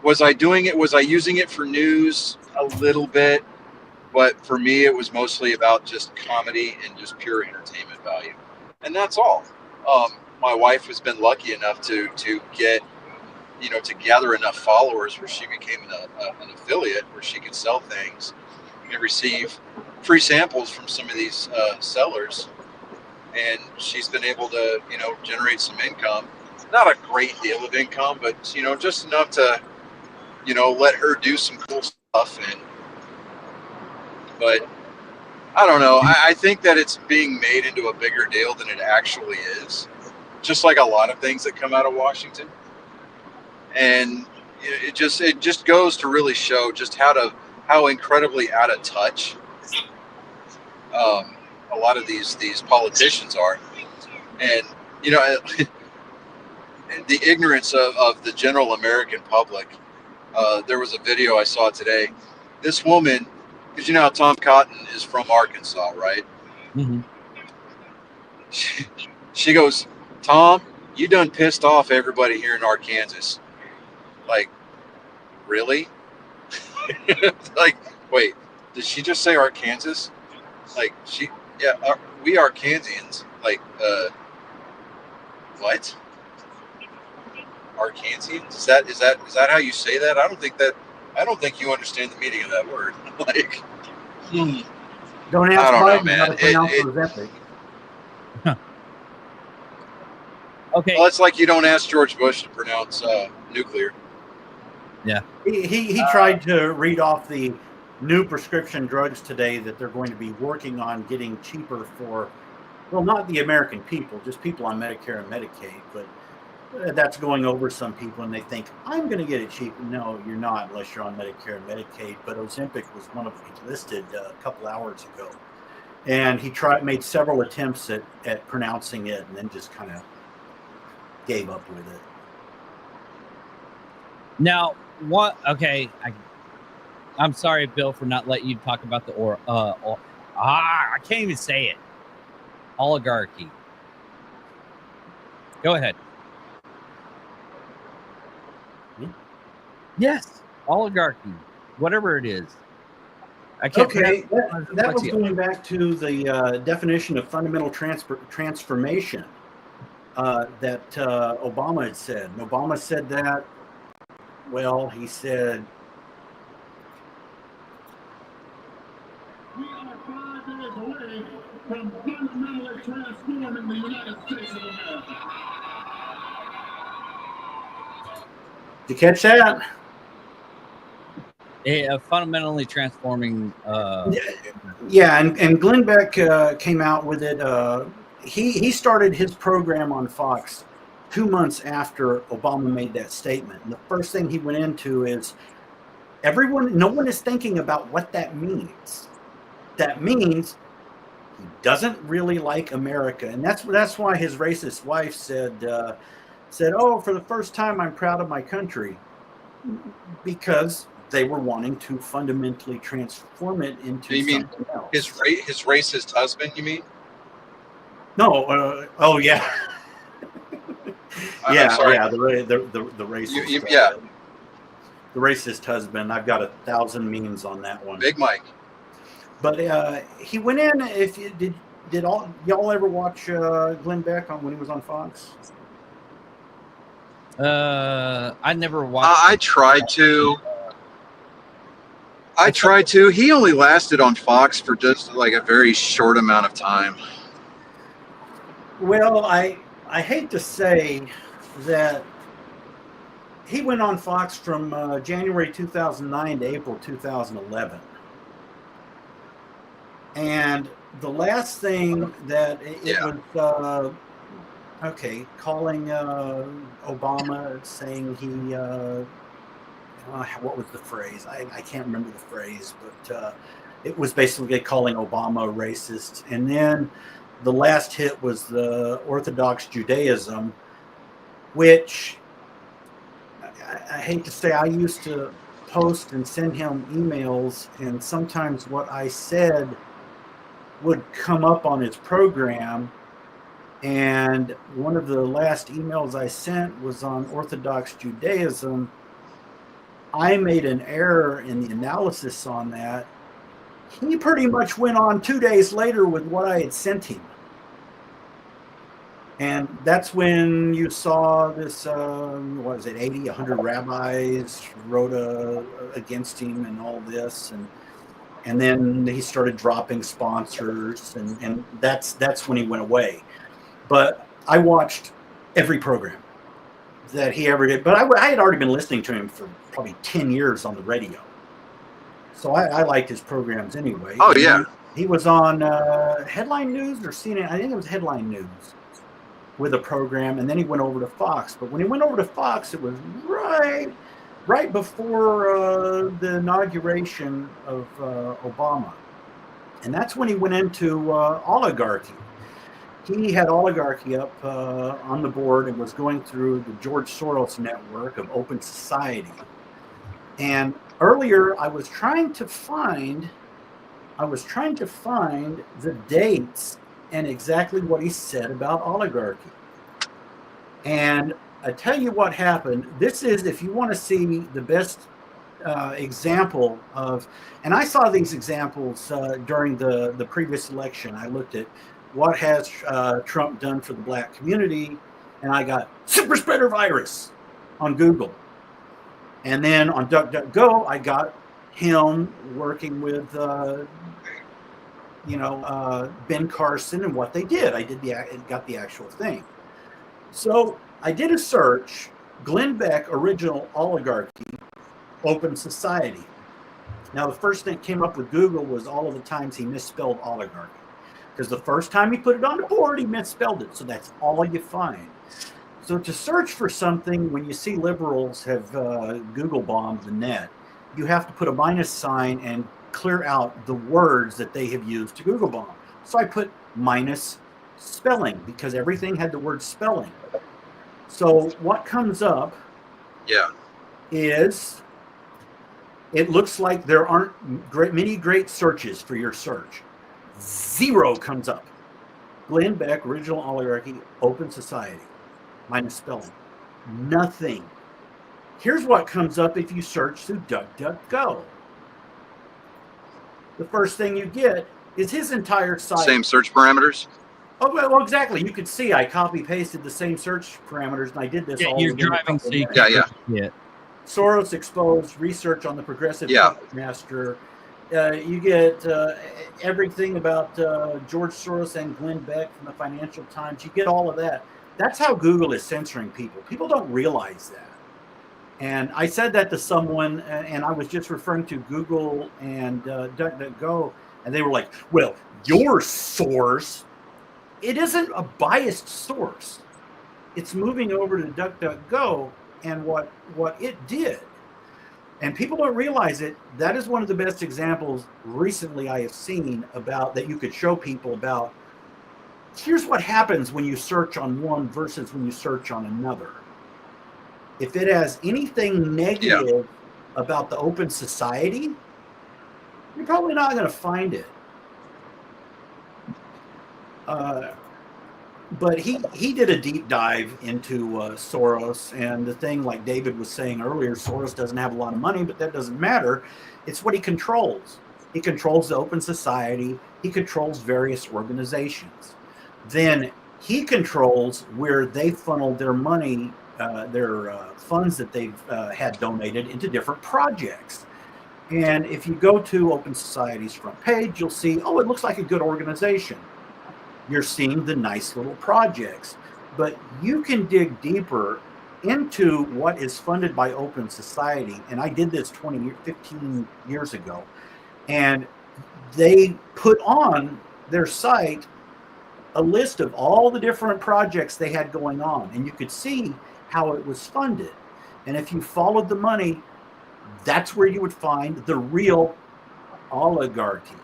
was I using it for news a little bit? But for me, it was mostly about just comedy and just pure entertainment value, and that's all. My wife has been lucky enough to get, you know, to gather enough followers where she became an affiliate where she could sell things and receive free samples from some of these sellers, and she's been able to, you know, generate some income. Not a great deal of income, but, you know, just enough to, you know, let her do some cool stuff. But I don't know. I think that it's being made into a bigger deal than it actually is, just like a lot of things that come out of Washington. And it just goes to really show just how incredibly out of touch a lot of these politicians are. And, you know, the ignorance of the general American public. There was a video I saw today. This woman, because you know how Tom Cotton is from Arkansas, right? Mm-hmm. She goes, Tom, you done pissed off everybody here in Arkansas. Like, really? Like, wait, did she just say Arkansas? Like, we Arkansans. Like, what? Arkansans? Is that how you say that? I don't think you understand the meaning of that word. Like, Don't ask I don't know, Biden man. how to pronounce Ozempic. Okay. Well, it's like you don't ask George Bush to pronounce nuclear. Yeah. He tried to read off the new prescription drugs today that they're going to be working on getting cheaper for, well, not the American people, just people on Medicare and Medicaid, but that's going over some people, and they think, I'm going to get it cheap. No, you're not, unless you're on Medicare and Medicaid. But Ozempic was one of them listed a couple hours ago. And he made several attempts at pronouncing it, and then just kind of gave up with it. Now, what? Okay, I'm sorry, Bill, for not letting you talk about the I can't even say it. Oligarchy. Go ahead. Yes, oligarchy, whatever it is. I can't. Okay, that was going back to the definition of fundamental transformation that Obama had said. And Obama said that, well, he said, we are 5 years away from fundamentally transforming the United States of America. Did you catch that? Fundamentally transforming. Yeah, and Glenn Beck came out with it. He started his program on Fox 2 months after Obama made that statement. And the first thing he went into is no one is thinking about what that means. That means he doesn't really like America. And that's why his racist wife said, oh, for the first time, I'm proud of my country. Because they were wanting to fundamentally transform it into something else. His racist husband, you mean? No. Oh, yeah. I'm sorry. Yeah. The racist. The racist husband. I've got 1,000 memes on that one. Big Mike. But he went in. If you did y'all ever watch Glenn Beck when he was on Fox? I never watched. I tried to. He only lasted on Fox for just like a very short amount of time. Well, I hate to say that he went on Fox from January 2009 to April 2011. And the last thing that was calling Obama, saying he what was the phrase? I can't remember the phrase, but it was basically calling Obama a racist. And then the last hit was the Orthodox Judaism, which I hate to say, I used to post and send him emails, and sometimes what I said would come up on his program. And one of the last emails I sent was on Orthodox Judaism. I made an error in the analysis on that. He pretty much went on 2 days later with what I had sent him. And that's when you saw this, what is it, 80, 100 rabbis wrote against him and all this. And then he started dropping sponsors, and that's when he went away. But I watched every program that he ever did. But I had already been listening to him for probably 10 years on the radio. So I liked his programs anyway. Oh, yeah. He was on Headline News or CNN. I think it was Headline News with a program, and then he went over to Fox. But when he went over to Fox, it was right before the inauguration of Obama. And that's when he went into oligarchy. He had oligarchy up on the board and was going through the George Soros network of Open Society. And earlier I was trying to find the dates and exactly what he said about oligarchy. And I tell you what happened. This is, if you want to see the best example of, and I saw these examples during the previous election. I looked at what has Trump done for the black community, and I got super spreader virus on Google. And then on DuckDuckGo, I got him working with Ben Carson and what they did. I got the actual thing. So I did a search, Glenn Beck, original oligarchy, Open Society. Now the first thing that came up with Google was all of the times he misspelled oligarchy. Because the first time he put it on the board, he misspelled it. So that's all you find. So to search for something, when you see liberals have Google bombed the net, you have to put a minus sign and clear out the words that they have used to Google bomb. So I put minus spelling because everything had the word spelling. So what comes up is, it looks like there aren't many great searches for your search. 0 comes up. Glenn Beck, original oligarchy, Open Society, minus spelling. Nothing. Here's what comes up if you search through DuckDuckGo. The first thing you get is his entire site. Same search parameters. Oh, well, exactly. You could see I copy pasted the same search parameters, and I did this all you're within a driving, couple so you minutes. yeah. Soros exposed, research on the progressive puppet master. You get everything about George Soros and Glenn Beck from the Financial Times. You get all of that. That's how Google is censoring people. People don't realize that. And I said that to someone, and I was just referring to Google and DuckDuckGo, and they were like, well, your source, it isn't a biased source. It's moving over to DuckDuckGo and what it did. And people don't realize it. That is one of the best examples recently I have seen about that you could show people about. Here's what happens when you search on one versus when you search on another. If it has anything negative about the Open Society, you're probably not going to find it. But he did a deep dive into Soros, and the thing, like David was saying earlier, Soros doesn't have a lot of money, but that doesn't matter. It's what he controls. He controls the Open Society. He controls various organizations. Then he controls where they funnel their money, their funds that they've had donated into different projects. And if you go to Open Society's front page, you'll see, oh, it looks like a good organization. You're seeing the nice little projects, but you can dig deeper into what is funded by Open Society. And I did this 15 years ago, and they put on their site a list of all the different projects they had going on, and you could see how it was funded. And if you followed the money, that's where you would find the real oligarchy.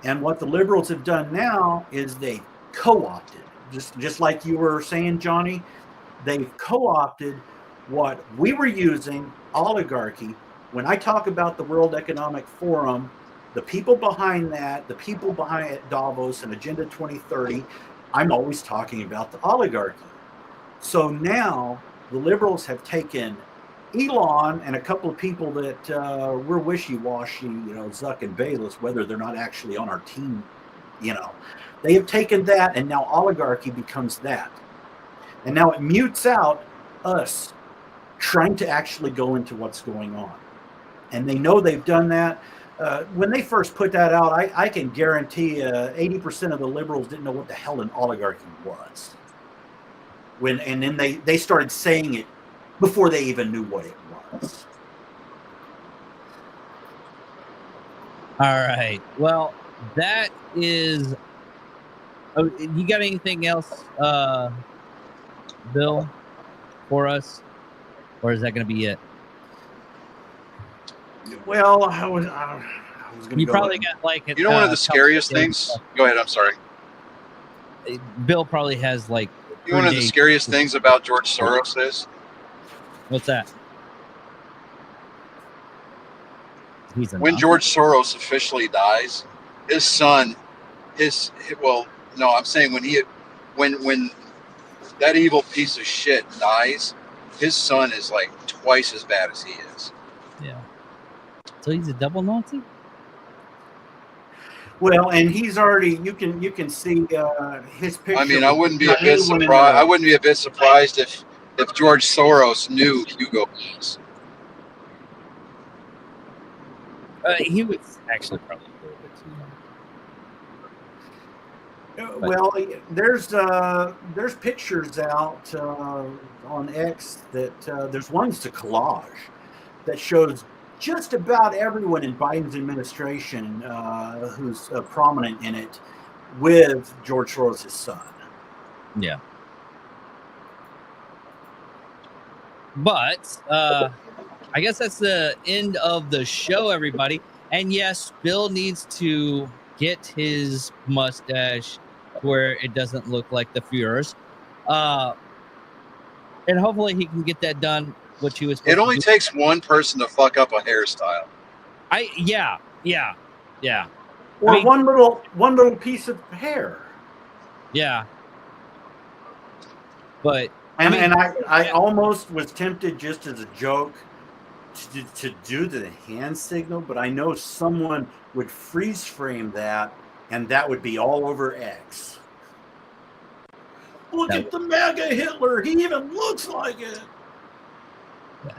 And what the liberals have done now is they co-opted, just like you were saying, Johnny, they've co-opted what we were using, oligarchy. When I talk about the World Economic Forum, the people behind that, the people behind Davos and Agenda 2030, I'm always talking about the oligarchy. So now the liberals have taken Elon and a couple of people that we're wishy-washy, Zuck and Bezos, whether they're not actually on our team, they have taken that, and now oligarchy becomes that. And now it mutes out us trying to actually go into what's going on. And they know they've done that. When they first put that out, I can guarantee 80% of the liberals didn't know what the hell an oligarchy was. And then they started saying it before they even knew what it was. All right. Well, that is. Oh, you got anything else, Bill, for us, or is that going to be it? Well, I was going to. You probably got like. One of the scariest things. Go ahead. I'm sorry. Bill probably has like. One of the scariest things about George Soros is. What's that? When George Soros officially dies, his son, I'm saying when that evil piece of shit dies, his son is like twice as bad as he is. Yeah. So he's a double Nazi? Well, and he's already. You can see his picture. I mean, I wouldn't be a bit surprised. I wouldn't be a bit surprised if George Soros knew Hugo Boss. He was actually probably a little bit too young. Well, there's pictures out on X that there's ones to collage that shows just about everyone in Biden's administration who's prominent in it with George Soros' son. Yeah. But I guess that's the end of the show, everybody. And yes, Bill needs to get his mustache where it doesn't look like the Führer's. And hopefully he can get that done. What he was. It only takes one person to fuck up a hairstyle. Yeah. Or one little piece of hair. Yeah. But I almost was tempted just as a joke to do the hand signal, but I know someone would freeze frame that, and that would be all over X. Look at the MAGA Hitler. He even looks like it. Yeah,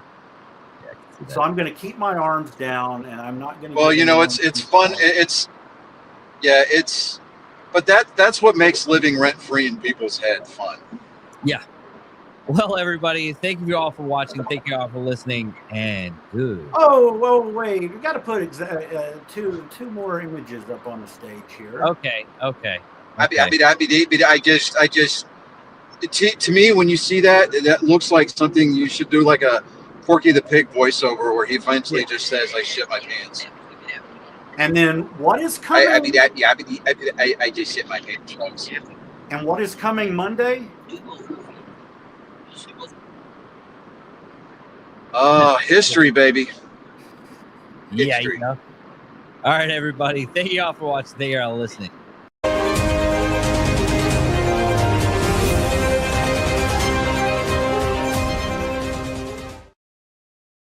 so I'm going to keep my arms down, and I'm not going to. Well, it's fun. But that's what makes living rent free in people's head fun. Yeah. Well, everybody, thank you all for watching. Thank you all for listening. And good. Oh, wait. We got to put two more images up on the stage here. Okay. To me, when you see that looks like something you should do, like a Porky the Pig voiceover, where he eventually just says, "I shit my pants." And then what is coming? I just shit my pants. And what is coming Monday? History, baby. Yeah, History. All right, everybody. Thank you all for watching. Thank you all for listening.